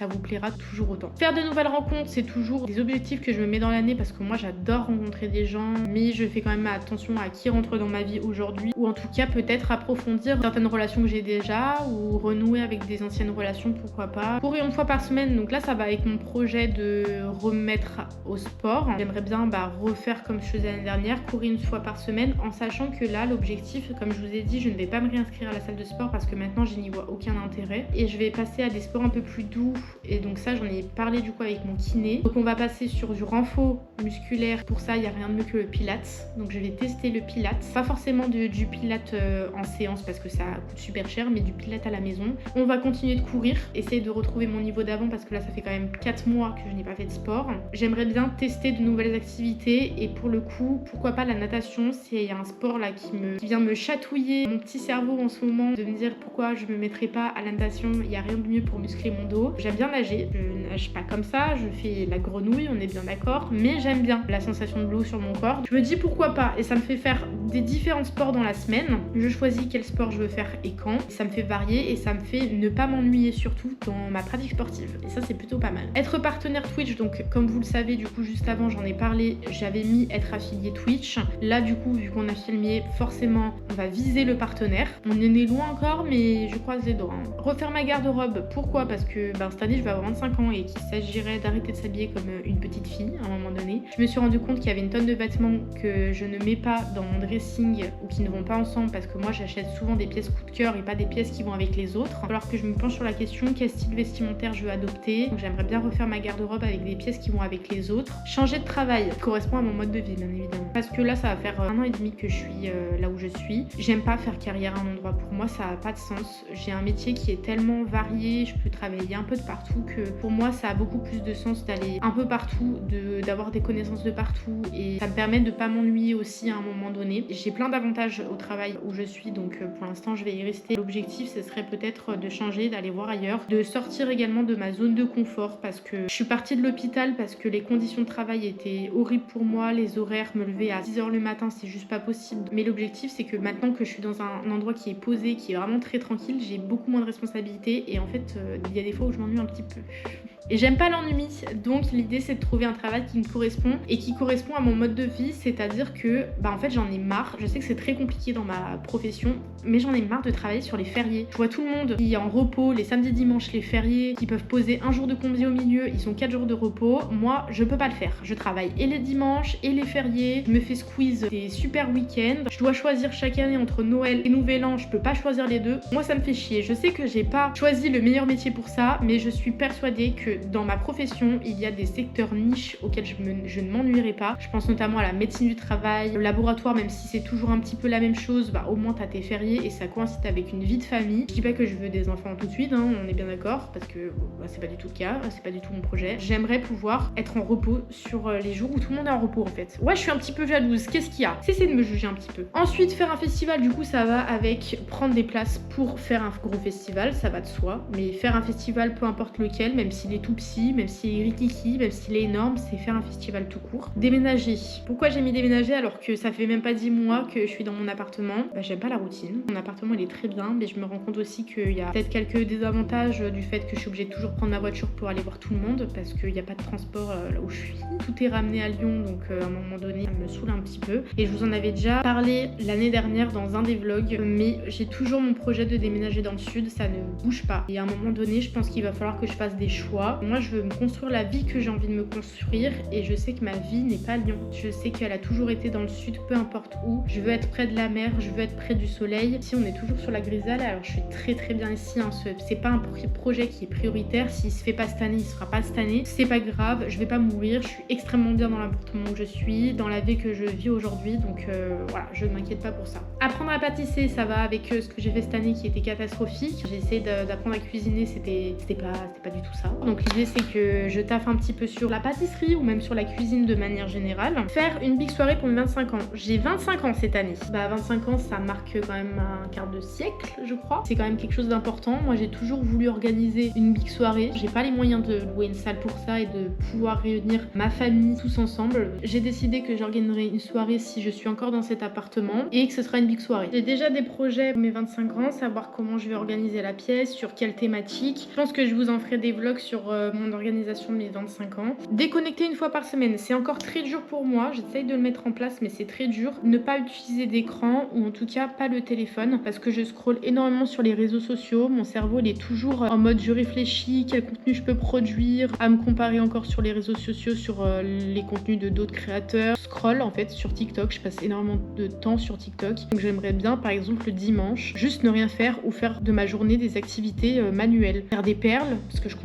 vous plaira toujours autant. Faire de nouvelles rencontres, c'est toujours des objectifs que je me mets dans l'année parce que moi j'adore rencontrer des gens, mais je fais quand même attention à qui rentre dans ma vie aujourd'hui, ou en tout cas peut-être approfondir certaines relations que j'ai déjà, ou renouer avec des anciennes relations, pourquoi pas. Courir une fois par semaine, donc là ça va avec mon projet de remettre au sport. J'aimerais bien refaire comme je faisais l'année dernière, courir une fois par semaine, en sachant que là l'objectif, comme je vous ai dit, je ne vais pas me réinscrire à la salle de sport parce que maintenant je n'y vois aucun intérêt, et je vais passer à des sports un peu plus doux, et donc ça j'en ai parlé du coup avec mon kiné. Donc on va passer sur du renfort musculaire, pour ça il n'y a rien de mieux que le pilates, donc je vais tester le pilates, pas forcément du pilates en séance parce que ça coûte super cher, mais du pilates à la maison. On va continuer de courir, essayer de retrouver mon niveau d'avant parce que là ça fait quand même 4 mois que je n'ai pas fait de sport. J'aimerais bien tester de nouvelles activités, et pour le coup pourquoi pas la natation, c'est un sport là qui vient me chatouiller mon petit cerveau en ce moment, de me dire pourquoi je me mettrais pas à la natation, il n'y a rien de mieux pour muscler mon dos. J'aime bien nager, je nage pas comme ça, je fais la grenouille, on est bien d'accord, mais j'aime bien la sensation de l'eau sur mon corps. Je me dis pourquoi pas, et ça me fait faire des différents sports dans la semaine. Je choisis quel sport je veux faire et quand, ça me fait varier et ça me fait ne pas m'ennuyer, surtout dans ma pratique sportive, et ça c'est plutôt pas mal. Être partenaire Twitch, donc comme vous le savez du coup juste avant j'en ai parlé, j'avais mis être affilié Twitch. Là du coup vu qu'on a filmé, forcément on va viser le partenaire. On en est loin encore, mais je croise les doigts. Refaire ma garde-robe, pourquoi? Parce que cette année je vais avoir 25 ans et qu'il s'agirait d'arrêter de s'habiller comme une petite fille à un moment donné. Je me suis rendu compte qu'il y avait une tonne de vêtements que je ne mets pas dans mon dressing ou qui ne vont pas ensemble, parce que moi j'achète souvent des pièces coup de cœur et pas des pièces qui vont avec les autres. Alors que je me penche sur la question quel style vestimentaire je veux adopter. Donc j'aimerais bien refaire ma garde-robe avec des pièces qui vont avec les autres. Changer de travail, correspond à mon mode de vie bien évidemment, parce que là ça va faire 1 an et demi que je suis là où je suis. J'aime pas faire carrière à un endroit, pour moi ça a pas de sens. J'ai un métier qui est tellement varié, je peux travailler un peu de partout, que pour moi ça a beaucoup plus de sens d'aller un peu partout, d'avoir des connaissances de partout, et ça me permet de pas m'ennuyer aussi à un moment donné. J'ai plein d'avantages au travail où je suis, donc pour l'instant je vais y rester. L'objectif ce serait peut-être de changer, d'aller voir ailleurs, de sortir également de ma zone de confort, parce que je suis partie de l'hôpital parce que les conditions de travail étaient horribles pour moi, les horaires, me lever à 6h le matin c'est juste pas possible. Mais l'objectif c'est que maintenant que je suis dans un endroit qui est posé, qui est vraiment très tranquille, j'ai beaucoup moins de responsabilités, et en fait il y a des fois où je m'ennuie un petit peu. Et j'aime pas l'ennui, donc l'idée c'est de trouver un travail qui me correspond et qui correspond à mon mode de vie, c'est-à-dire que en fait j'en ai marre, je sais que c'est très compliqué dans ma profession, mais j'en ai marre de travailler sur les fériés. Je vois tout le monde qui est en repos les samedis, dimanches, les fériés, qui peuvent poser un jour de congé au milieu, ils sont 4 jours de repos. Moi je peux pas le faire, je travaille et les dimanches et les fériés, je me fais squeeze des super week-ends, je dois choisir chaque année entre Noël et Nouvel An, je peux pas choisir les deux. Moi ça me fait chier, je sais que j'ai pas choisi le meilleur métier pour ça, mais je suis persuadée que dans ma profession, il y a des secteurs niches auxquels je ne m'ennuierai pas. Je pense notamment à la médecine du travail, le laboratoire, même si c'est toujours un petit peu la même chose, au moins t'as tes fériés et ça coïncide avec une vie de famille. Je dis pas que je veux des enfants tout de suite, on est bien d'accord, parce que c'est pas du tout le cas, c'est pas du tout mon projet. J'aimerais pouvoir être en repos sur les jours où tout le monde est en repos en fait. Ouais, je suis un petit peu jalouse, qu'est-ce qu'il y a? Cessez de me juger un petit peu. Ensuite, faire un festival, du coup ça va avec prendre des places pour faire un gros festival, ça va de soi, mais faire un festival peu importe lequel, même s'il est tout petit, même s'il est rikiki, même s'il est énorme, c'est faire un festival tout court. Déménager. Pourquoi j'ai mis déménager alors que ça fait même pas 10 mois que je suis dans mon appartement? J'aime pas la routine. Mon appartement il est très bien, mais je me rends compte aussi qu'il y a peut-être quelques désavantages du fait que je suis obligée de toujours prendre ma voiture pour aller voir tout le monde parce qu'il n'y a pas de transport là où je suis. Tout est ramené à Lyon, donc à un moment donné ça me saoule un petit peu. Et je vous en avais déjà parlé l'année dernière dans un des vlogs, mais j'ai toujours mon projet de déménager dans le sud, ça ne bouge pas. Et à un moment donné, je pense qu'il va falloir que je fasse des choix. Moi, je veux me construire la vie que j'ai envie de me construire et je sais que ma vie n'est pas à Lyon. Je sais qu'elle a toujours été dans le sud, peu importe où. Je veux être près de la mer, je veux être près du soleil. Si on est toujours sur la grisaille, alors je suis très bien ici. C'est pas un projet qui est prioritaire. S'il se fait pas cette année, il se fera pas cette année. C'est pas grave, je vais pas mourir. Je suis extrêmement bien dans l'appartement où je suis, dans la vie que je vis aujourd'hui. Donc voilà, je ne m'inquiète pas pour ça. Apprendre à pâtisser, ça va avec ce que j'ai fait cette année qui était catastrophique. J'ai essayé d'apprendre à cuisiner, c'était pas du tout ça. Donc l'idée c'est que je taffe un petit peu sur la pâtisserie ou même sur la cuisine de manière générale. Faire une big soirée pour mes 25 ans. J'ai 25 ans cette année. 25 ans ça marque quand même un quart de siècle je crois. C'est quand même quelque chose d'important. Moi j'ai toujours voulu organiser une big soirée. J'ai pas les moyens de louer une salle pour ça et de pouvoir réunir ma famille tous ensemble. J'ai décidé que j'organiserai une soirée si je suis encore dans cet appartement et que ce sera une big soirée. J'ai déjà des projets pour mes 25 ans, savoir comment je vais organiser la pièce, sur quelle thématique. Je pense que je vous en ferai des vlogs sur mon organisation de mes 25 ans. Déconnecter une fois par semaine, c'est encore très dur pour moi. J'essaye de le mettre en place mais c'est très dur. Ne pas utiliser d'écran ou en tout cas pas le téléphone parce que je scrolle énormément sur les réseaux sociaux. Mon cerveau il est toujours en mode je réfléchis, quel contenu je peux produire, à me comparer encore sur les réseaux sociaux, sur les contenus de d'autres créateurs. Scroll en fait sur TikTok, je passe énormément de temps sur TikTok. Donc j'aimerais bien par exemple le dimanche juste ne rien faire ou faire de ma journée des activités manuelles. Faire des perles parce que je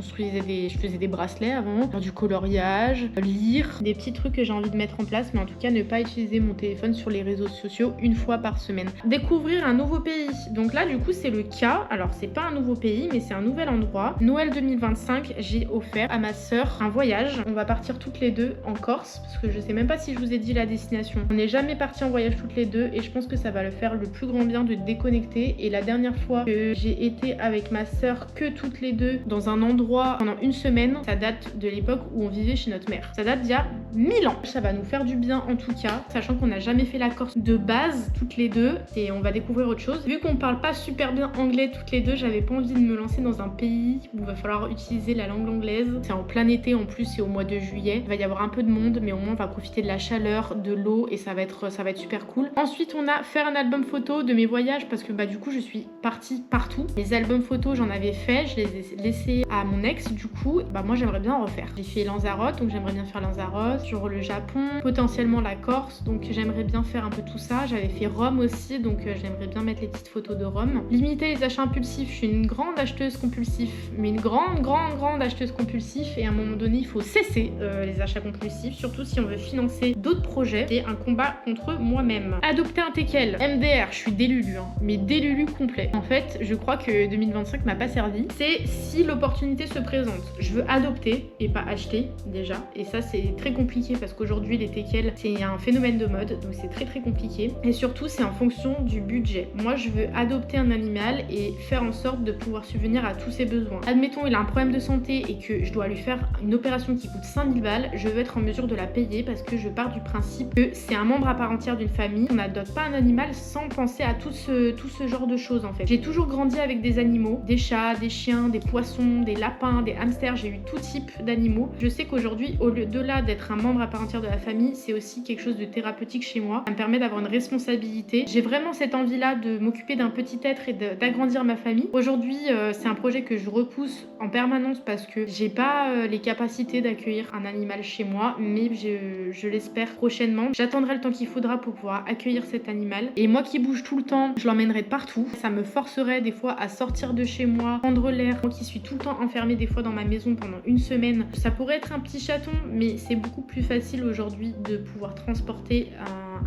faisais des bracelets avant, faire du coloriage, lire, des petits trucs que j'ai envie de mettre en place mais en tout cas ne pas utiliser mon téléphone sur les réseaux sociaux une fois par semaine. Découvrir un nouveau pays. Donc là du coup c'est le cas. Alors c'est pas un nouveau pays mais c'est un nouvel endroit. Noël 2025, j'ai offert à ma sœur un voyage. On va partir toutes les deux en Corse parce que je sais même pas si je vous ai dit la destination. On n'est jamais parti en voyage toutes les deux et je pense que ça va le faire le plus grand bien de déconnecter. Et la dernière fois que j'ai été avec ma sœur que toutes les deux dans un endroit pendant une semaine, ça date de l'époque où on vivait chez notre mère. Ça date d'il y a 1000 ans. Ça va nous faire du bien en tout cas, sachant qu'on n'a jamais fait la Corse de base toutes les deux et on va découvrir autre chose. Vu qu'on parle pas super bien anglais toutes les deux, j'avais pas envie de me lancer dans un pays où il va falloir utiliser la langue anglaise. C'est en plein été en plus, c'est au mois de juillet. Il va y avoir un peu de monde mais au moins on va profiter de la chaleur, de l'eau et ça va être super cool. Ensuite on a faire un album photo de mes voyages parce que du coup je suis partie partout. Les albums photos j'en avais fait, je les ai laissés à mon ex du coup. Moi j'aimerais bien en refaire. J'ai fait Lanzarote donc j'aimerais bien faire Lanzarote, sur le Japon, potentiellement la Corse donc j'aimerais bien faire un peu tout ça. J'avais fait Rome aussi donc j'aimerais bien mettre les petites photos de Rome. Limiter les achats impulsifs, je suis une grande acheteuse compulsive mais une grande acheteuse compulsive et à un moment donné il faut cesser les achats compulsifs surtout si on veut financer d'autres projets. C'est un combat contre moi-même. Adopter un teckel, MDR, je suis délulu mais délulu complet. En fait je crois que 2025 m'a pas servi. C'est si l'opportunité se présente. Je veux adopter et pas acheter déjà et ça c'est très compliqué parce qu'aujourd'hui les teckels c'est un phénomène de mode donc c'est très compliqué et surtout c'est en fonction du budget. Moi je veux adopter un animal et faire en sorte de pouvoir subvenir à tous ses besoins. Admettons il a un problème de santé et que je dois lui faire une opération qui coûte 5000 balles, je veux être en mesure de la payer parce que je pars du principe que c'est un membre à part entière d'une famille. On n'adopte pas un animal sans penser à tout ce genre de choses en fait. J'ai toujours grandi avec des animaux, des chats, des chiens, des poissons, des lapins, des hamsters, j'ai eu tout type d'animaux. Je sais qu'aujourd'hui au lieu de là d'être un membre à part entière de la famille, c'est aussi quelque chose de thérapeutique chez moi. Ça me permet d'avoir une responsabilité. J'ai vraiment cette envie là de m'occuper d'un petit être et d'agrandir ma famille. Aujourd'hui c'est un projet que je repousse en permanence parce que j'ai pas les capacités d'accueillir un animal chez moi mais je l'espère prochainement. J'attendrai le temps qu'il faudra pour pouvoir accueillir cet animal et moi qui bouge tout le temps, je l'emmènerai de partout. Ça me forcerait des fois à sortir de chez moi, prendre l'air. Moi qui suis tout le temps enfermée des fois dans ma maison pendant une semaine. Ça pourrait être un petit chaton, mais c'est beaucoup plus facile aujourd'hui de pouvoir transporter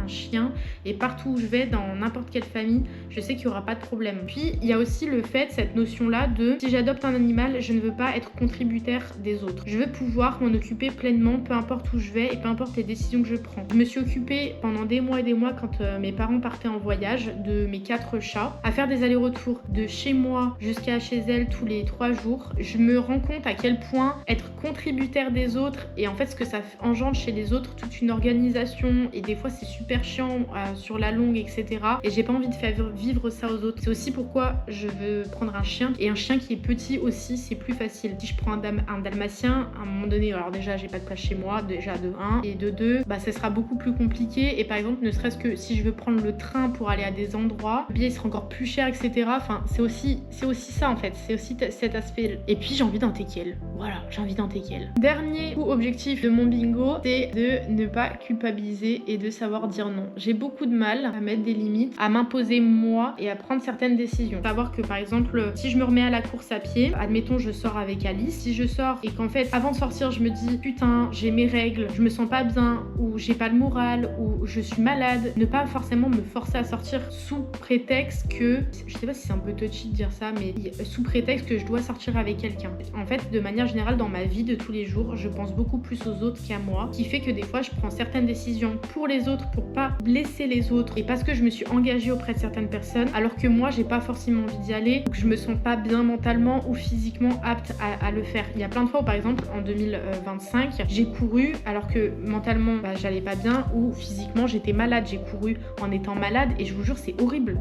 un chien, et partout où je vais, dans n'importe quelle famille, je sais qu'il n'y aura pas de problème. Puis il y a aussi le fait, cette notion là de si j'adopte un animal, je ne veux pas être contributaire des autres. Je veux pouvoir m'en occuper pleinement, peu importe où je vais et peu importe les décisions que je prends. Je me suis occupée pendant des mois et des mois, quand mes parents partaient en voyage, de mes 4 chats, à faire des allers-retours de chez moi jusqu'à chez elles tous les 3 jours. Je me rends compte à quel point être contributaire des autres, et en fait ce que ça engendre chez les autres, toute une organisation, et des fois c'est super chiant sur la longue, etc. Et j'ai pas envie de faire vivre ça aux autres. C'est aussi pourquoi je veux prendre un chien, et un chien qui est petit aussi, c'est plus facile. Si je prends un dalmatien, à un moment donné, alors déjà j'ai pas de place chez moi, déjà de 1, et de 2, bah ça sera beaucoup plus compliqué. Et par exemple, ne serait-ce que si je veux prendre le train pour aller à des endroits, le billet sera encore plus cher, etc. Enfin, c'est aussi ça en fait, c'est aussi cet aspect. Et puis j'ai envie d'un teckel. Voilà, j'ai envie d'un teckel. Dernier objectif de mon bingo, c'est de ne pas culpabiliser et de savoir dire non. J'ai beaucoup de mal à mettre des limites, à m'imposer moi et à prendre certaines décisions. Savoir que par exemple, si je me remets à la course à pied, admettons je sors avec Alice, si je sors et qu'en fait avant de sortir je me dis putain j'ai mes règles, je me sens pas bien, ou j'ai pas le moral, ou je suis malade, ne pas forcément me forcer à sortir sous prétexte que, je sais pas si c'est un peu touchy de dire ça, mais sous prétexte que je dois sortir avec quelqu'un. En fait, de manière générale, dans ma vie de tous les jours, je pense beaucoup plus aux autres qu'à moi, qui fait que des fois je prends certaines décisions pour les autres, pour pas blesser les autres, et parce que je me suis engagée auprès de certaines personnes, alors que moi j'ai pas forcément envie d'y aller, ou que je me sens pas bien mentalement ou physiquement apte à le faire. Il y a plein de fois où par exemple en 2025 j'ai couru alors que mentalement j'allais pas bien, ou physiquement j'étais malade, j'ai couru en étant malade, et je vous jure c'est horrible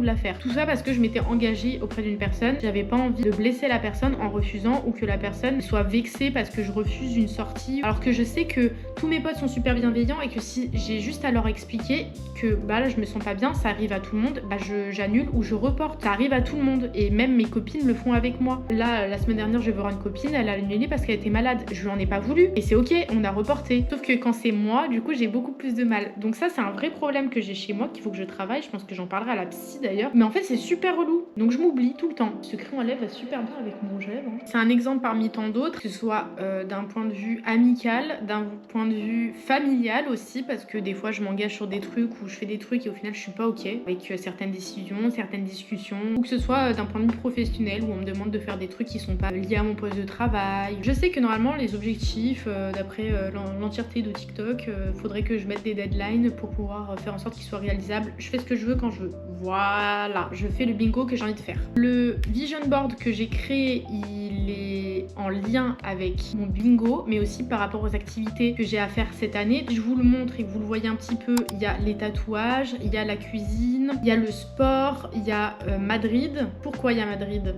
à faire. Tout ça parce que je m'étais engagée auprès d'une personne, j'avais pas envie de blesser la personne en refusant, ou que la personne soit vexée parce que je refuse une sortie, alors que je sais que tous mes potes sont super bienveillants, et que si j'ai juste à leur expliquer que là je me sens pas bien, ça arrive à tout le monde, j'annule ou je reporte. Ça arrive à tout le monde, et même mes copines le font avec moi. Là la semaine dernière je vais voir une copine, elle a annulé parce qu'elle était malade, je lui en ai pas voulu et c'est ok, on a reporté. Sauf que quand c'est moi, du coup j'ai beaucoup plus de mal. Donc ça c'est un vrai problème que j'ai chez moi, qu'il faut que je travaille. Je pense que j'en parlerai à la psy d'ailleurs, mais en fait c'est super relou, donc je m'oublie tout le temps. Ce crayon à lèvres va super bien avec mon gel, hein. C'est un exemple parmi tant d'autres, que ce soit d'un point de vue amical, d'un point de vue familial aussi, parce que des fois je m'engage sur des trucs où je fais des trucs et au final je suis pas ok avec certaines décisions, certaines discussions, ou que ce soit d'un point de vue professionnel où on me demande de faire des trucs qui sont pas liés à mon poste de travail. Je sais que normalement les objectifs, d'après l'entièreté de TikTok, faudrait que je mette des deadlines pour pouvoir faire en sorte qu'ils soient réalisables. Je fais ce que je veux quand je veux. Voilà, je fais le bingo que j'ai envie de faire. Le vision board que j'ai créé, il est en lien avec mon bingo, mais aussi par rapport aux activités que j'ai à faire cette année. Je vous le montre et que vous le voyez un petit peu, il y a les tatouages, il y a la cuisine, il y a le sport, il y a Madrid. Pourquoi il y a Madrid ?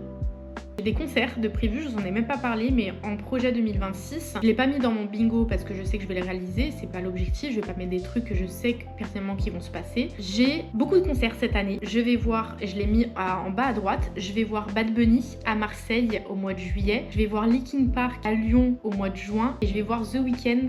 J'ai des concerts de prévus, je vous en ai même pas parlé, mais en projet 2026. Je l'ai pas mis dans mon bingo parce que je sais que je vais les réaliser, c'est pas l'objectif, je vais pas mettre des trucs que je sais que, personnellement qui vont se passer. J'ai beaucoup de concerts cette année. Je vais voir, je l'ai mis en bas à droite, je vais voir Bad Bunny à Marseille au mois de juillet, je vais voir Linkin Park à Lyon au mois de juin, et je vais voir The Weeknd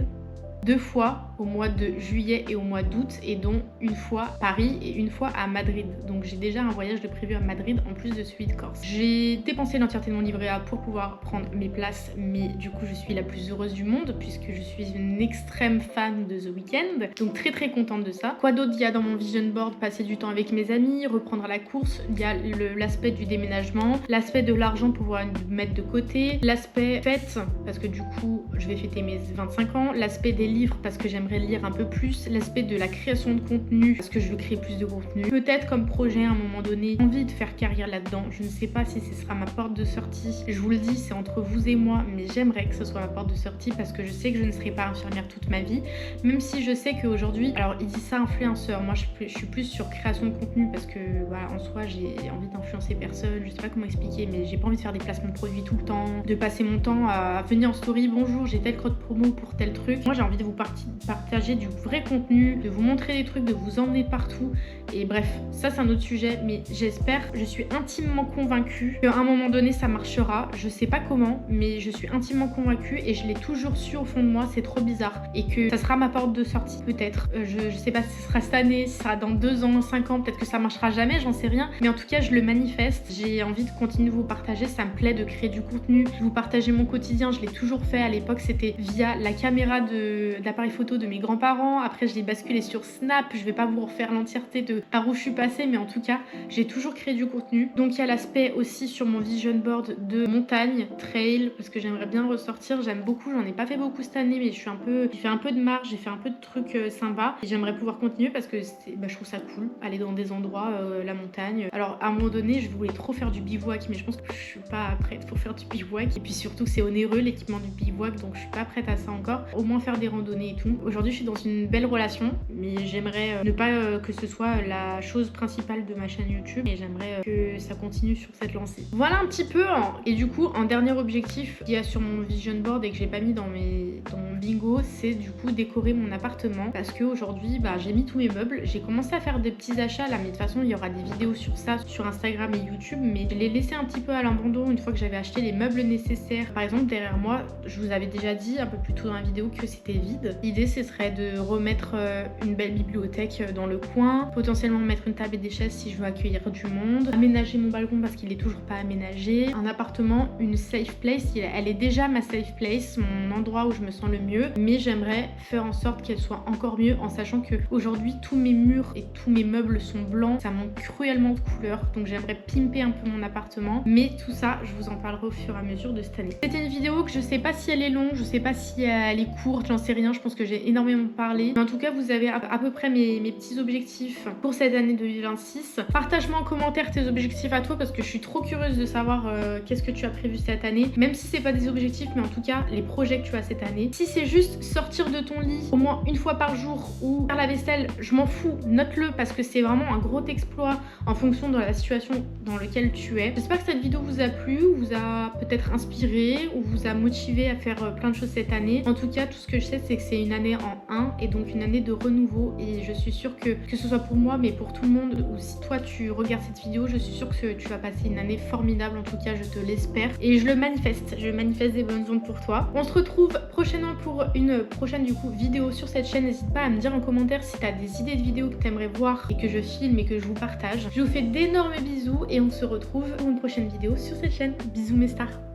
2 fois au mois de juillet et au mois d'août, et dont une fois Paris et une fois à Madrid. Donc j'ai déjà un voyage de prévu à Madrid en plus de celui de Corse. J'ai dépensé l'entièreté de mon livret A pour pouvoir prendre mes places, mais du coup je suis la plus heureuse du monde puisque je suis une extrême fan de The Weeknd, donc très très contente de ça. Quoi d'autre il y a dans mon vision board? Passer du temps avec mes amis, reprendre la course, il y a l'aspect du déménagement, l'aspect de l'argent pour pouvoir mettre de côté, l'aspect fête parce que du coup je vais fêter mes 25 ans, l'aspect des livres parce que j'aimerais lire un peu plus, l'aspect de la création de contenu parce que je veux créer plus de contenu, peut-être comme projet à un moment donné, envie de faire carrière là-dedans. Je ne sais pas si ce sera ma porte de sortie, je vous le dis, c'est entre vous et moi, mais j'aimerais que ce soit ma porte de sortie parce que je sais que je ne serai pas infirmière toute ma vie, même si je sais qu'aujourd'hui, alors il dit ça influenceur, moi je suis plus sur création de contenu parce que voilà, en soi j'ai envie d'influencer personne, je sais pas comment expliquer, mais j'ai pas envie de faire des placements de produits tout le temps, de passer mon temps à venir en story, bonjour j'ai tel code promo pour tel truc. Moi j'ai envie de vous partager partager du vrai contenu, de vous montrer des trucs, de vous emmener partout. Et bref, ça c'est un autre sujet, mais j'espère, je suis intimement convaincue qu'à un moment donné ça marchera. Je sais pas comment, mais je suis intimement convaincue et je l'ai toujours su au fond de moi, c'est trop bizarre. Et que ça sera ma porte de sortie peut-être. Je sais pas si ce sera cette année, si ce sera dans 2 ans, 5 ans, peut-être que ça marchera jamais, j'en sais rien. Mais en tout cas, je le manifeste. J'ai envie de continuer de vous partager, ça me plaît de créer du contenu, de vous partager mon quotidien. Je l'ai toujours fait. À l'époque, c'était via la caméra de l'appareil photo de mes grands-parents. Après, je l'ai basculé sur Snap. Je vais pas vous refaire l'entièreté de par où je suis passée, mais en tout cas, j'ai toujours créé du contenu. Donc, il y a l'aspect aussi sur mon vision board de montagne, trail, parce que j'aimerais bien ressortir. J'aime beaucoup, j'en ai pas fait beaucoup cette année, mais j'ai fait un peu de marche, j'ai fait un peu de trucs sympas. Et j'aimerais pouvoir continuer parce que je trouve ça cool, aller dans des endroits, la montagne. Alors, à un moment donné, je voulais trop faire du bivouac, mais je pense que je suis pas prête pour faire du bivouac. Et puis surtout, c'est onéreux l'équipement du bivouac, donc je suis pas prête à ça encore. Au moins faire des randonnées et tout. Aujourd'hui, je suis dans une belle relation, mais j'aimerais ne pas que ce soit la chose principale de ma chaîne YouTube, et j'aimerais que ça continue sur cette lancée. Voilà un petit peu. Et du coup, un dernier objectif qu'il y a sur mon vision board et que j'ai pas mis dans mon bingo, c'est du coup décorer mon appartement, parce que aujourd'hui, j'ai mis tous mes meubles. J'ai commencé à faire des petits achats là, mais de toute façon, il y aura des vidéos sur ça sur Instagram et YouTube, mais je l'ai laissé un petit peu à l'abandon une fois que j'avais acheté les meubles nécessaires. Par exemple, derrière moi, je vous avais déjà dit un peu plus tôt dans la vidéo que c'était vide. L'idée, ce serait de remettre une belle bibliothèque dans le coin, potentiellement mettre une table et des chaises si je veux accueillir du monde, aménager mon balcon parce qu'il est toujours pas aménagé, un appartement, une safe place. Elle est déjà ma safe place, mon endroit où je me sens le mieux, mais j'aimerais faire en sorte qu'elle soit encore mieux, en sachant que aujourd'hui tous mes murs et tous mes meubles sont blancs, ça manque cruellement de couleurs, donc j'aimerais pimper un peu mon appartement, mais tout ça je vous en parlerai au fur et à mesure de cette année. C'était une vidéo que je sais pas si elle est longue, je sais pas si elle est courte, j'en sais rien, je pense que j'ai énormément parlé, mais en tout cas vous avez à peu près mes petits objectifs pour cette année 2026. Partage-moi en commentaire tes objectifs à toi, parce que je suis trop curieuse de savoir qu'est-ce que tu as prévu cette année, même si c'est pas des objectifs, mais en tout cas les projets que tu as cette année. Si c'est juste sortir de ton lit au moins une fois par jour ou faire la vaisselle, je m'en fous, note-le, parce que c'est vraiment un gros exploit en fonction de la situation dans laquelle tu es. J'espère que cette vidéo vous a plu, ou vous a peut-être inspiré, ou vous a motivé à faire plein de choses cette année. En tout cas, tout ce que je sais, c'est que c'est une année en 1 et donc une année de renouveau, et je suis sûre que ce soit pour moi, mais pour tout le monde, ou si toi tu regardes cette vidéo, je suis sûre que tu vas passer une année formidable, en tout cas je te l'espère, et je manifeste des bonnes ondes pour toi. On se retrouve prochainement pour une prochaine vidéo sur cette chaîne. N'hésite pas à me dire en commentaire si tu as des idées de vidéos que tu aimerais voir et que je filme et que je vous partage. Je vous fais d'énormes bisous et on se retrouve pour une prochaine vidéo sur cette chaîne. Bisous mes stars.